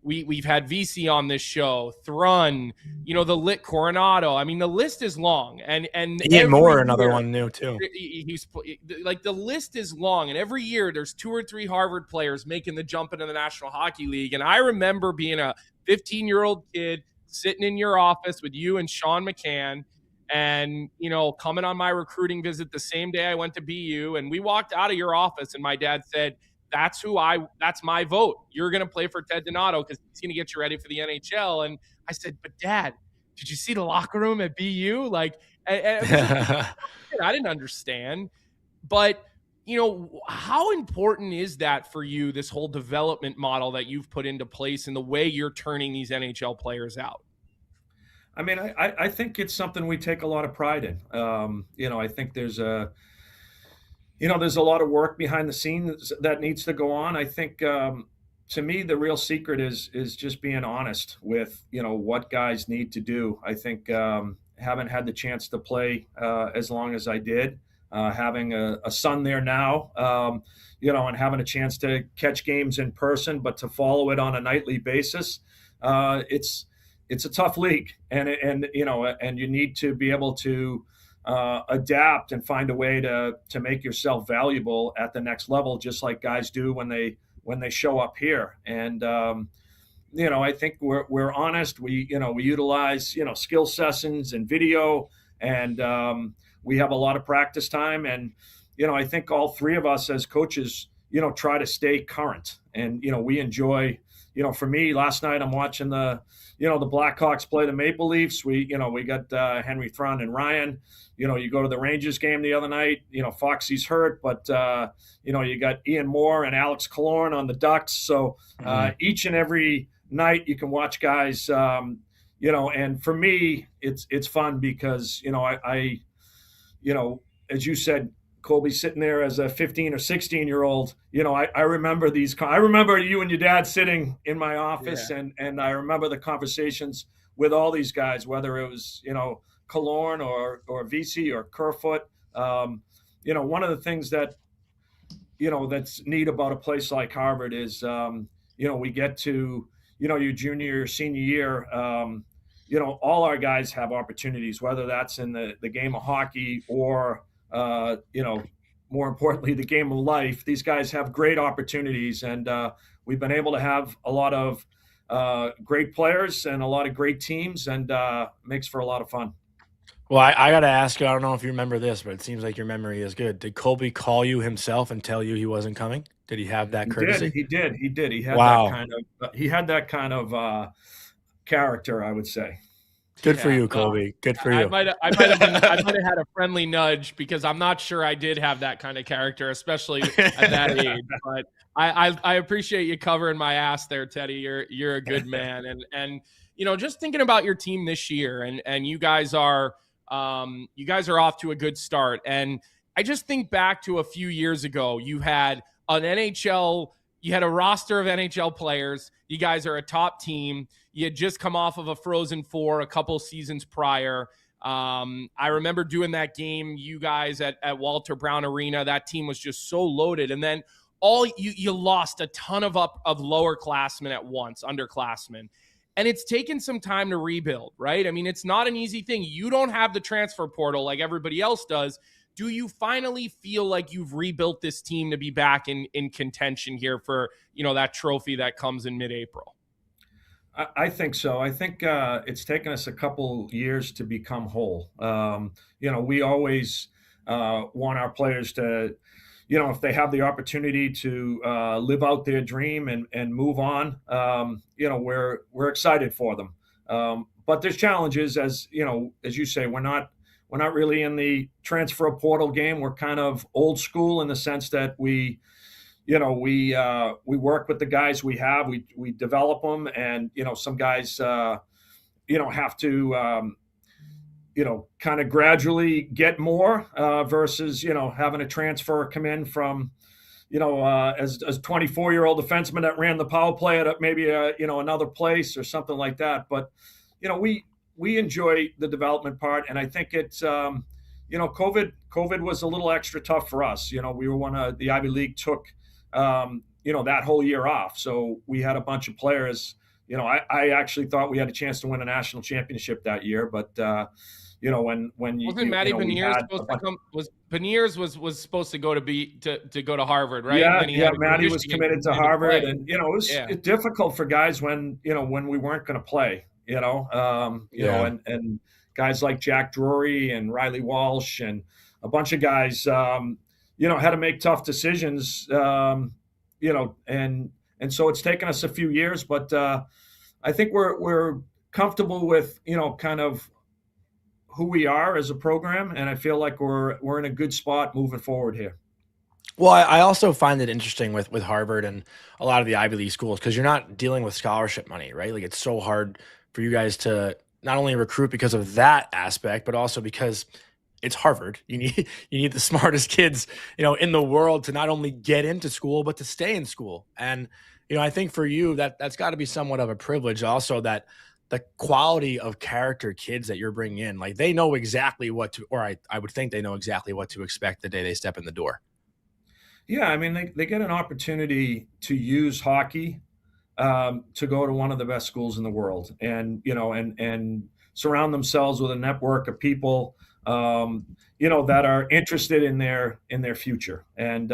we've had VC on this show, Thrun, the Lit Coronado. I mean, the list is long, and Ian Moore, another one new too. He's the list is long, and every year there's 2 or 3 Harvard players making the jump into the National Hockey League. And I remember being a 15-year-old kid sitting in your office with you and Sean McCann, and coming on my recruiting visit the same day I went to BU, and we walked out of your office, and my dad said, that's my vote. You're going to play for Ted Donato because he's going to get you ready for the NHL. And I said, but Dad, did you see the locker room at BU? I didn't understand. But, how important is that for you, this whole development model that you've put into place and the way you're turning these NHL players out? I mean, I think it's something we take a lot of pride in. I think there's a lot of work behind the scenes that needs to go on. I think, to me, the real secret is just being honest with, what guys need to do. I think, haven't had the chance to play as long as I did. Having a son there now, and having a chance to catch games in person, but to follow it on a nightly basis, it's a tough league, and you need to be able to adapt and find a way to make yourself valuable at the next level, just like guys do when they show up here. And I think we're honest. We utilize skill sessions and video, and we have a lot of practice time. And I think all three of us as coaches try to stay current, and we enjoy. For me, last night I'm watching the Blackhawks play the Maple Leafs. We got Henry Thrun and Ryan. You go to the Rangers game the other night. Foxy's hurt, but you got Ian Moore and Alex Killorn on the Ducks. So each and every night you can watch guys. And for me, it's fun because I as you said, Colby, sitting there as a 15 or 16-year-old, I remember these. I remember you and your dad sitting in my office, and I remember the conversations with all these guys, whether it was Killorn or VC or Kerfoot. One of the things that that's neat about a place like Harvard is we get to your junior or senior year. All our guys have opportunities, whether that's in the game of hockey or more importantly, the game of life. These guys have great opportunities, and we've been able to have a lot of great players and a lot of great teams, and makes for a lot of fun. Well, I got to ask you, I don't know if you remember this, but it seems like your memory is good. Did Colby call you himself and tell you he wasn't coming? Did he have that courtesy? He did. He had that kind of character, I would say. Good for you, Colby. Good for you. I might have had a friendly nudge, because I'm not sure I did have that kind of character, especially at that age. But I appreciate you covering my ass there, Teddy. You're a good man. And just thinking about your team this year, and you guys are off to a good start. And I just think back to a few years ago, you had a roster of NHL players. You guys are a top team. You had just come off of a Frozen Four a couple seasons prior. I remember doing that game, you guys at Walter Brown Arena. That team was just so loaded. And then you lost a ton of lower classmen at once, underclassmen. And it's taken some time to rebuild, right? I mean, it's not an easy thing. You don't have the transfer portal like everybody else does. Do you finally feel like you've rebuilt this team to be back in contention here for, that trophy that comes in mid-April? I think so. I think it's taken us a couple years to become whole. We always want our players to, if they have the opportunity to live out their dream and move on, we're excited for them. But there's challenges, as you say, we're not really in the transfer portal game. We're kind of old school in the sense that we work with the guys we have. We develop them, and some guys have to kind of gradually get more versus having a transfer come in from as 24-year-old defenseman that ran the power play at maybe another place or something like that. But we enjoy the development part, and I think it's COVID was a little extra tough for us. We were the Ivy League took that whole year off, so we had a bunch of players. I actually thought we had a chance to win a national championship that year, but when wasn't Matty Beniers supposed to come? Beniers was supposed to go to go to Harvard, right? Yeah, Matty was committed to Harvard, and it was difficult for guys when we weren't going to play. And guys like Jack Drury and Riley Walsh and a bunch of guys, had to make tough decisions, and so it's taken us a few years, but I think we're comfortable with, kind of who we are as a program, and I feel like we're in a good spot moving forward here. Well, I also find it interesting with Harvard and a lot of the Ivy League schools because you're not dealing with scholarship money, right? Like it's so hard for you guys to not only recruit because of that aspect, but also because it's Harvard. You need the smartest kids, in the world to not only get into school but to stay in school. And I think for you that's got to be somewhat of a privilege. Also, that the quality of character kids that you're bringing in, like they know exactly what to, or I would think they know exactly what to expect the day they step in the door. Yeah, I mean, they get an opportunity to use hockey to go to one of the best schools in the world, and and surround themselves with a network of people, that are interested in their future. And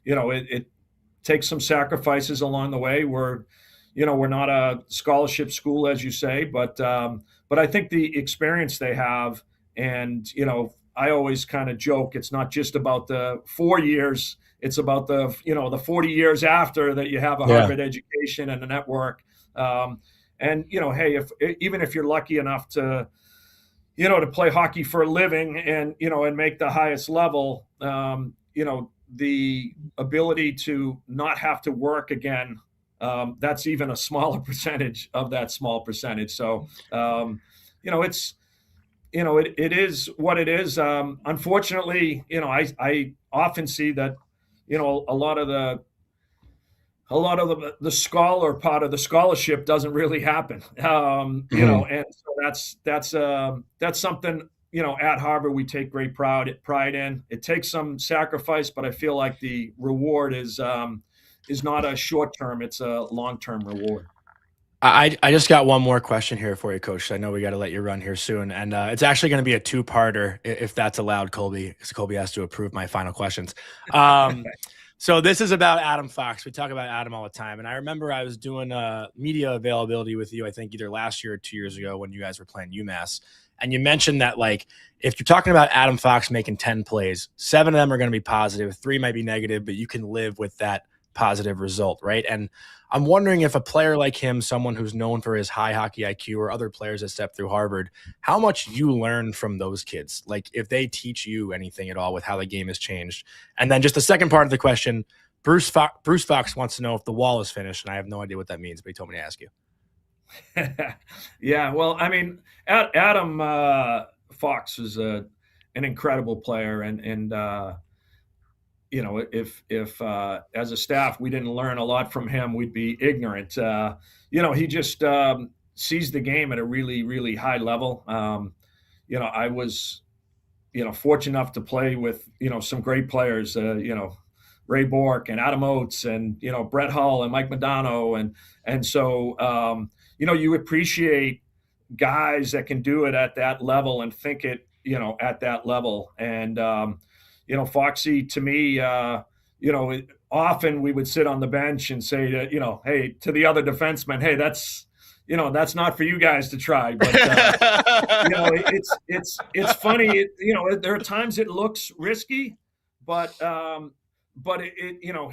it takes some sacrifices along the way. We're not a scholarship school, as you say, but I think the experience they have, and I always kind of joke, it's not just about the 4 years, it's about the 40 years after that you have a Yeah. Harvard education and a network. And hey, even if you're lucky enough to play hockey for a living and make the highest level, the ability to not have to work again, that's even a smaller percentage of that small percentage. So, it is what it is. Unfortunately, I often see that, a lot of the scholar part of the scholarship doesn't really happen. And so that's something, at Harvard we take great pride in. It takes some sacrifice, but I feel like the reward is not a short term; it's a long term reward. I just got one more question here for you, Coach. I know we got to let you run here soon, and it's actually going to be a two-parter if that's allowed, Colby, because Colby has to approve my final questions. So this is about Adam Fox. We talk about Adam all the time, and I remember I was doing media availability with you, I think either last year or 2 years ago when you guys were playing UMass, and you mentioned that like if you're talking about Adam Fox making 10 plays, 7 of them are going to be positive, 3 might be negative, but you can live with that positive result, right? And I'm wondering if a player like him, someone who's known for his high hockey IQ, or other players that step through Harvard, how much you learn from those kids, like if they teach you anything at all with how the game has changed. And then just the second part of the question, Bruce Fox wants to know if the wall is finished, and I have no idea what that means, but he told me to ask you. Yeah, well, I mean, Adam Fox is an incredible player, and if as a staff we didn't learn a lot from him, we'd be ignorant. He just sees the game at a really, really high level. I was, fortunate enough to play with, some great players, Ray Bork and Adam Oates and, Brett Hull and Mike Modano. And so, you appreciate guys that can do it at that level and think it, at that level. And, Foxy, to me, often we would sit on the bench and say to, hey, to the other defensemen, hey, that's not for you guys to try. But, it's funny. There are times it looks risky, but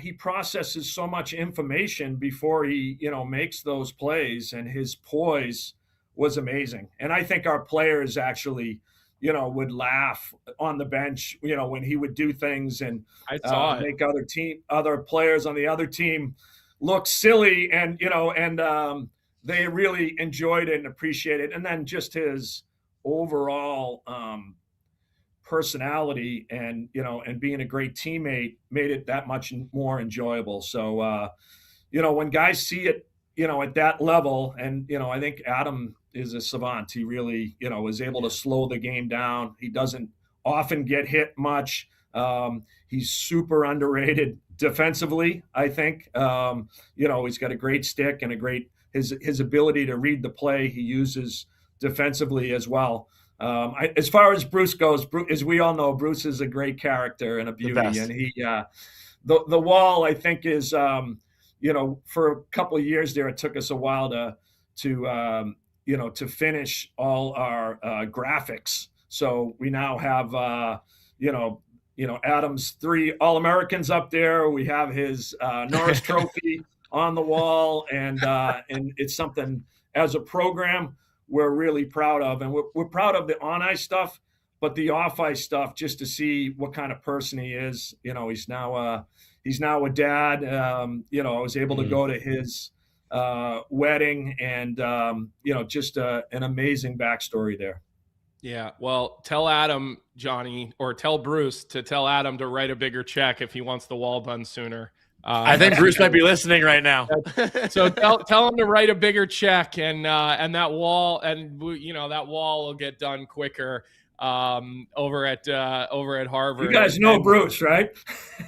he processes so much information before he, makes those plays, and his poise was amazing. And I think our players actually, would laugh on the bench, when he would do things and make other players on the other team look silly, and they really enjoyed it and appreciated it. And then just his overall personality and being a great teammate made it that much more enjoyable. So when guys see it, at that level, and I think Adam is a savant. He really, is able to slow the game down. He doesn't often get hit much. He's super underrated defensively, I think. He's got a great stick and his ability to read the play he uses defensively as well. As far as Bruce goes, as we all know, Bruce is a great character and a beauty. And he, the wall, I think, is, for a couple of years there, it took us a while to finish all our graphics. So we now have, Adam's 3 All-Americans up there. We have his Norris Trophy on the wall, and it's something as a program we're really proud of, and we're proud of the on-ice stuff. but the off ice stuff, just to see what kind of person he is. He's now a dad. I was able to go to his wedding, and just an amazing backstory there. Yeah, well, tell Adam, Johnny, or tell Bruce to tell Adam to write a bigger check if he wants the wall done sooner. I think Bruce might be listening right now. So tell him to write a bigger check, and that wall, that wall will get done quicker over at Harvard. You guys know Bruce, right?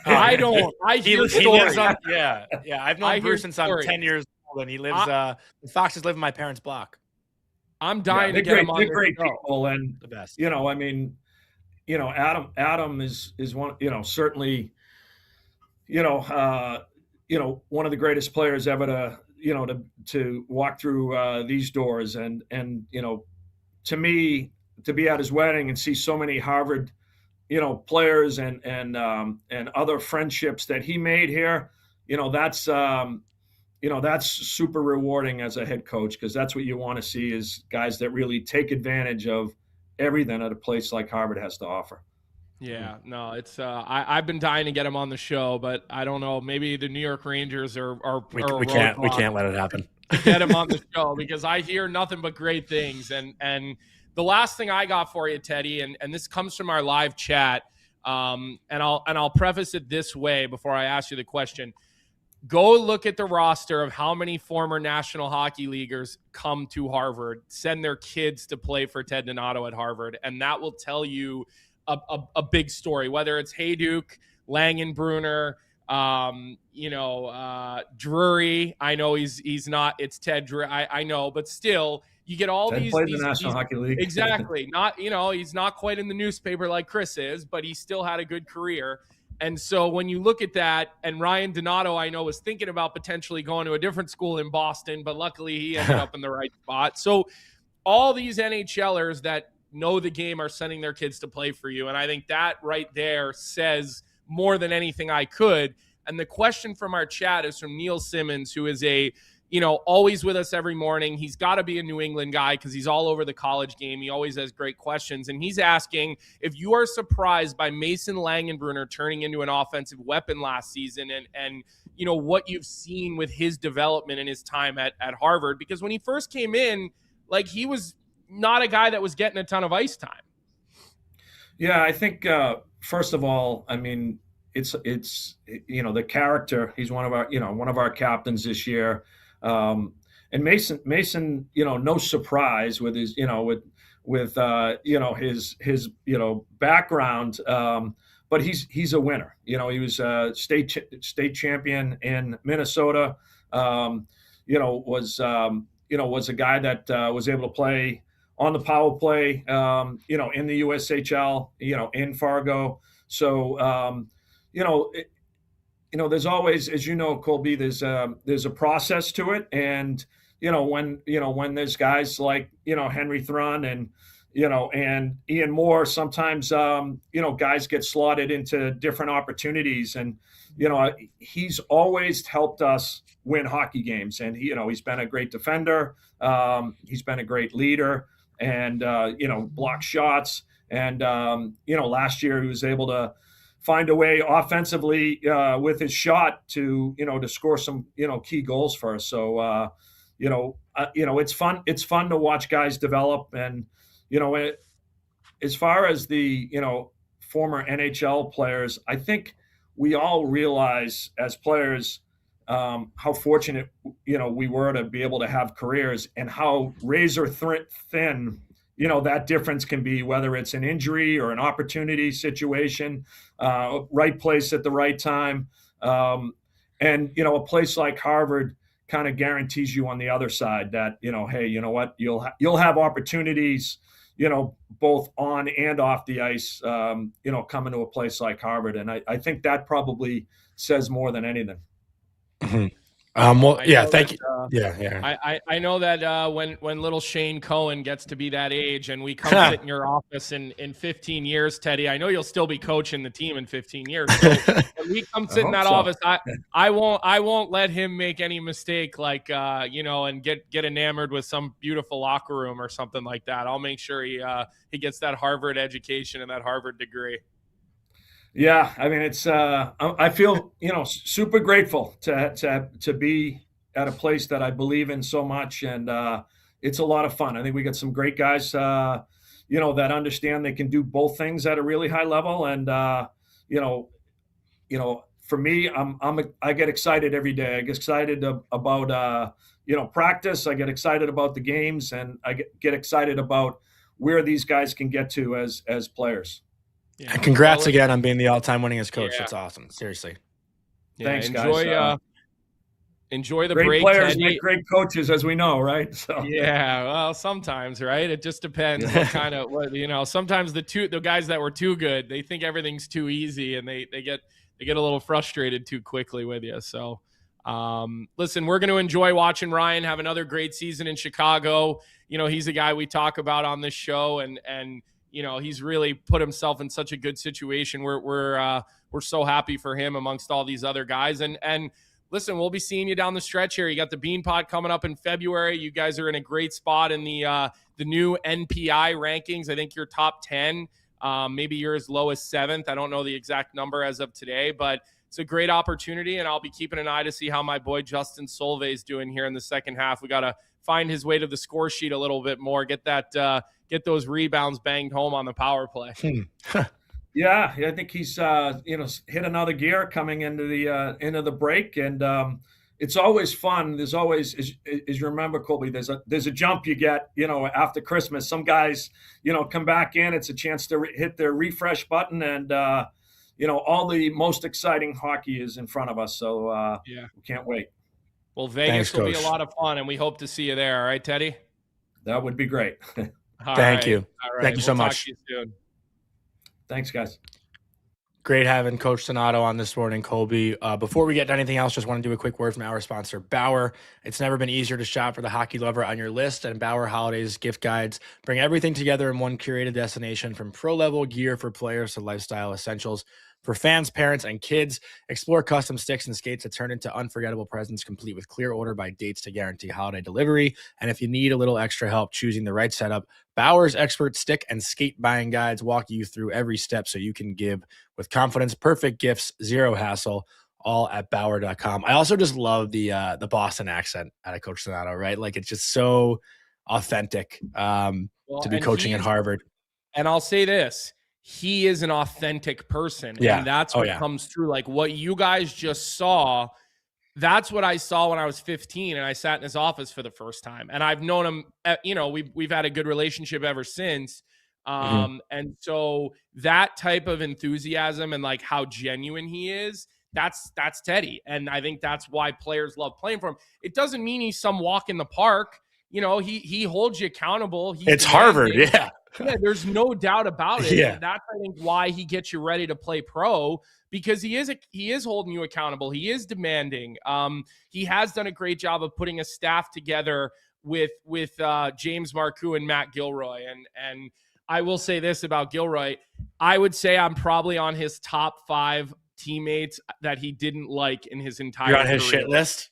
I don't. I hear stories. Yeah. I've known Bruce since I'm 10 years old, and he lives. The Foxes live in my parents' block. I'm dying to get him on the great show. people, and the best. Adam is one. Certainly. One of the greatest players ever to walk through these doors, and to me, to be at his wedding and see so many Harvard, players and other friendships that he made here, that's super rewarding as a head coach, because that's what you want to see, is guys that really take advantage of everything that a place like Harvard has to offer. Yeah, no, it's I've been dying to get him on the show, but I don't know. Maybe the New York Rangers we can't let it happen. Get him on the show, because I hear nothing but great things. And the last thing I got for you, Teddy, and this comes from our live chat, and I'll preface it this way before I ask you the question. Go look at the roster of how many former National Hockey Leaguers come to Harvard, send their kids to play for Ted Donato at Harvard, and that will tell you a big story, whether it's Hayduk, Langenbrunner, Drury. I know he's not, it's Ted Drury. I know, but still, you get all Ted these played in the National Hockey League. Exactly. Not, he's not quite in the newspaper like Chris is, but he still had a good career. And so when you look at that, and Ryan Donato, I know, was thinking about potentially going to a different school in Boston, but luckily he ended up in the right spot. So all these NHLers that know the game are sending their kids to play for you. And I think that right there says more than anything I could. And the question from our chat is from Neil Simmons, who is always with us every morning. He's got to be a New England guy because he's all over the college game. He always has great questions. And he's asking if you are surprised by Mason Langenbrunner turning into an offensive weapon last season, and what you've seen with his development in his time at Harvard. Because when he first came in, he was not a guy that was getting a ton of ice time. Yeah, I think first of all, I mean, it's the character. He's one of our captains this year. And Mason, no surprise with his, with his background. But he's a winner. He was a state champion in Minnesota. Was a guy that was able to play on the power play, in the USHL, in Fargo. So, there's always, as Colby, there's a process to it. And, when there's guys like, Henry Thrun and Ian Moore, sometimes, guys get slotted into different opportunities. And, he's always helped us win hockey games. And he's been a great defender. He's been a great leader, and, block shots. And, last year he was able to find a way offensively with his shot to score some key goals for us. So it's fun. It's fun to watch guys develop. And as far as the former NHL players, I think we all realize as players how fortunate we were to be able to have careers, and how razor thin that difference can be, whether it's an injury or an opportunity situation, right place at the right time. And, a place like Harvard kind of guarantees you on the other side that, hey, you know what, you'll have opportunities, both on and off the ice, coming to a place like Harvard. And I think that probably says more than anything. Well, yeah, know thank that, you. Yeah. I know that when little Shane Cohen gets to be that age and we come sit in your office in 15 years, Teddy, I know you'll still be coaching the team in 15 years. So when we come sit in that office, I won't let him make any mistake like and get enamored with some beautiful locker room or something like that. I'll make sure he gets that Harvard education and that Harvard degree. Yeah, I mean, it's I feel super grateful to be at a place that I believe in so much, and it's a lot of fun. I think we got some great guys, that understand they can do both things at a really high level, and for me, I get excited every day. I get excited about practice. I get excited about the games, and I get excited about where these guys can get to as players. Yeah. And congrats again on being the all-time winningest coach. Yeah. That's awesome. Seriously. Yeah, thanks, guys. Enjoy the great break. Great players Teddy. make great coaches, as we know, right? So yeah, well, sometimes, right? It just depends what kind of sometimes the guys that were too good, they think everything's too easy and they get a little frustrated too quickly with you. So listen, we're going to enjoy watching Ryan have another great season in Chicago. He's a guy we talk about on this show, and he's really put himself in such a good situation. We're so happy for him amongst all these other guys. And listen, we'll be seeing you down the stretch here. You got the Bean Pot coming up in February. You guys are in a great spot in the new NPI rankings. I think you're top 10. Maybe you're as low as 7th. I don't know the exact number as of today, but it's a great opportunity, and I'll be keeping an eye to see how my boy Justin Solveig is doing here in the second half. We got to find his way to the score sheet a little bit more, get get those rebounds banged home on the power play. Yeah, I think he's hit another gear coming into the break, and it's always fun. There's always, as you remember, Colby, there's a jump you get, after Christmas. Some guys, come back in. It's a chance to hit their refresh button, and all the most exciting hockey is in front of us. So we can't wait. Well, Vegas will be a lot of fun, and we hope to see you there. All right, Teddy? That would be great. Thank you. All right. Thank you so much. Talk to you soon. Thanks, guys. Great having Coach Donato on this morning, Colby. Before we get to anything else, just want to do a quick word from our sponsor, Bauer. It's never been easier to shop for the hockey lover on your list, and Bauer Holidays gift guides bring everything together in one curated destination, from pro-level gear for players to lifestyle essentials for fans, parents, and kids. Explore custom sticks and skates that turn into unforgettable presents, complete with clear order by dates to guarantee holiday delivery. And if you need a little extra help choosing the right setup, Bauer's expert stick and skate buying guides walk you through every step so you can give with confidence. Perfect gifts, zero hassle, all at Bauer.com. I also just love the Boston accent out of Coach Donato, right? Like, it's just so authentic to be coaching at Harvard. And I'll say this. He is an authentic person. Yeah. And that's what comes through. Like what you guys just saw, that's what I saw when I was 15 and I sat in his office for the first time. And I've known him, we've had a good relationship ever since. And so that type of enthusiasm and like how genuine he is, that's Teddy. And I think that's why players love playing for him. It doesn't mean he's some walk in the park. He holds you accountable. It's Harvard. Yeah. Yeah, there's no doubt about it. Yeah. And that's, I think, why he gets you ready to play pro, because he is holding you accountable. He is demanding. He has done a great job of putting a staff together with James Marcoux and Matt Gilroy. And I will say this about Gilroy. I would say I'm probably on his top 5 teammates that he didn't like in his entire You're on his career. shit list?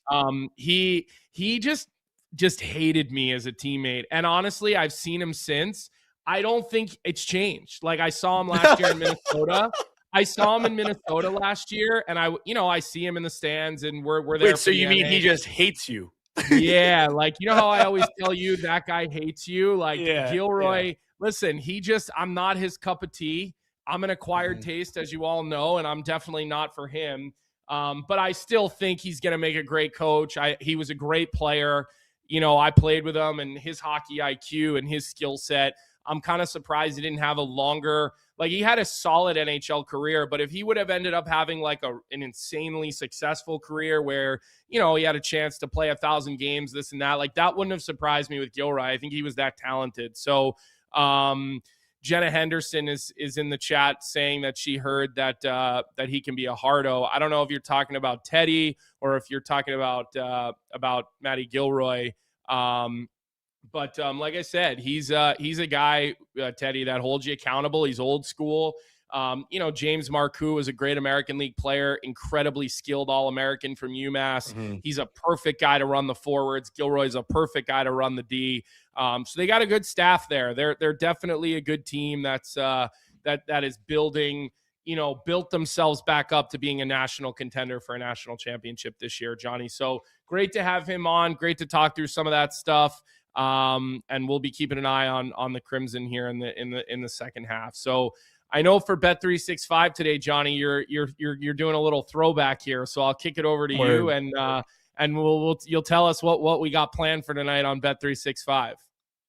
He just hated me as a teammate. And honestly, I've seen him since. I don't think it's changed. Like, I saw him last year in Minnesota. I saw him in Minnesota last year, and I see him in the stands, and we're there. Wait, so you mean he just hates you? Yeah, like, how I always tell you that guy hates you? Like, Gilroy, listen, I'm not his cup of tea. I'm an acquired taste, as you all know, and I'm definitely not for him. But I still think he's going to make a great coach. He was a great player. I played with him, and his hockey IQ and his skill set, I'm kind of surprised he didn't have a longer, like, he had a solid NHL career, but if he would have ended up having like an insanely successful career where, he had a chance to play 1,000 games, this and that, like, that wouldn't have surprised me with Gilroy. I think he was that talented. So, Jenna Henderson is in the chat saying that she heard that he can be a hardo. I don't know if you're talking about Teddy or if you're talking about Matty Gilroy. But like I said, he's a guy, Teddy, that holds you accountable. He's old school. James Marcoux is a great American League player, incredibly skilled All-American from UMass. Mm-hmm. He's a perfect guy to run the forwards. Gilroy's a perfect guy to run the D. So they got a good staff there. They're definitely a good team that's that is building, built themselves back up to being a national contender for a national championship this year, Johnny. So great to have him on. Great to talk through some of that stuff. And we'll be keeping an eye on the Crimson here in the second half. So I know for Bet365 today, Johnny, you're doing a little throwback here. So I'll kick it over to you, and you'll tell us what we got planned for tonight on Bet365.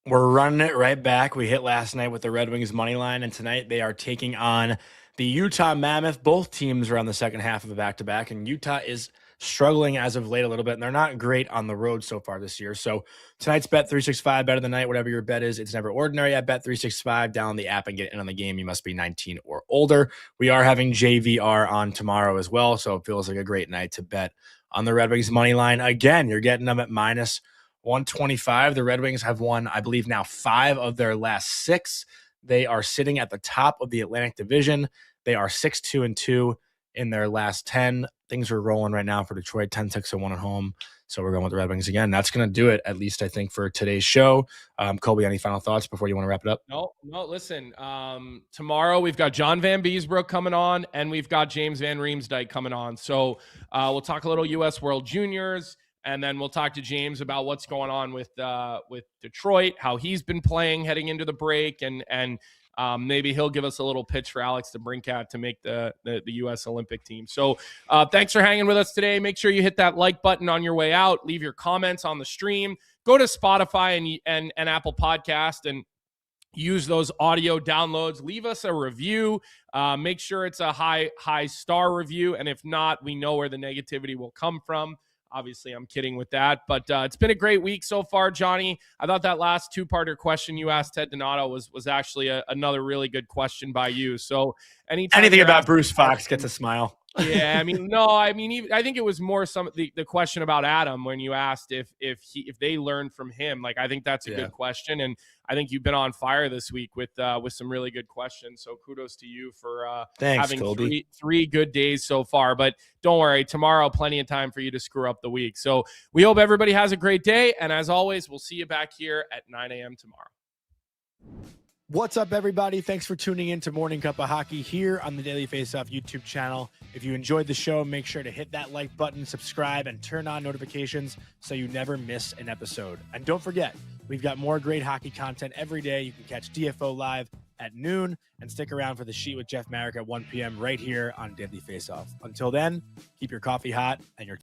We're running it right back. We hit last night with the Red Wings money line, and tonight they are taking on the Utah Mammoth. Both teams are on the second half of a back-to-back, and Utah is struggling as of late a little bit, and they're not great on the road so far this year. So tonight's Bet365, bet of the night, whatever your bet is. It's never ordinary at Bet365. Download the app and get in on the game. You must be 19 or older. We are having JVR on tomorrow as well, so it feels like a great night to bet on the Red Wings money line. Again, you're getting them at minus 125. The Red Wings have won, I believe, now 5 of their last 6. They are sitting at the top of the Atlantic Division. They are 6-2-2 in their last 10. Things are rolling right now for Detroit, 10-6-1 at home. So we're going with the Red Wings again. That's going to do it, at least I think, for today's show. Colby, any final thoughts before you want to wrap it up? No, listen. Tomorrow we've got John Van Beesbrook coming on, and we've got James Van Riemsdyk coming on. So we'll talk a little U.S. World Juniors, and then we'll talk to James about what's going on with Detroit, how he's been playing heading into the break, and maybe he'll give us a little pitch for Alex DeBrincat to make the U.S. Olympic team. So thanks for hanging with us today. Make sure you hit that like button on your way out. Leave your comments on the stream. Go to Spotify and Apple Podcast and use those audio downloads. Leave us a review. Make sure it's a high star review. And if not, we know where the negativity will come from. Obviously, I'm kidding with that, but it's been a great week so far, Johnny. I thought that last two-parter question you asked Ted Donato was actually another really good question by you. So anything about Bruce Fox gets a smile. Yeah, I think it was more the question about Adam when you asked if they learned from him. Like, I think that's a good question, and I think you've been on fire this week with some really good questions. So kudos to you for having Colby. three good days so far. But don't worry, tomorrow plenty of time for you to screw up the week. So we hope everybody has a great day, and as always, we'll see you back here at 9 a.m. tomorrow. What's up, everybody? Thanks for tuning in to Morning Cuppa Hockey here on the Daily Faceoff YouTube channel. If you enjoyed the show, make sure to hit that like button, subscribe, and turn on notifications so you never miss an episode. And don't forget, we've got more great hockey content every day. You can catch DFO live at noon and stick around for the Sheet with Jeff Marek at 1 p.m. right here on Daily Faceoff. Until then, keep your coffee hot and your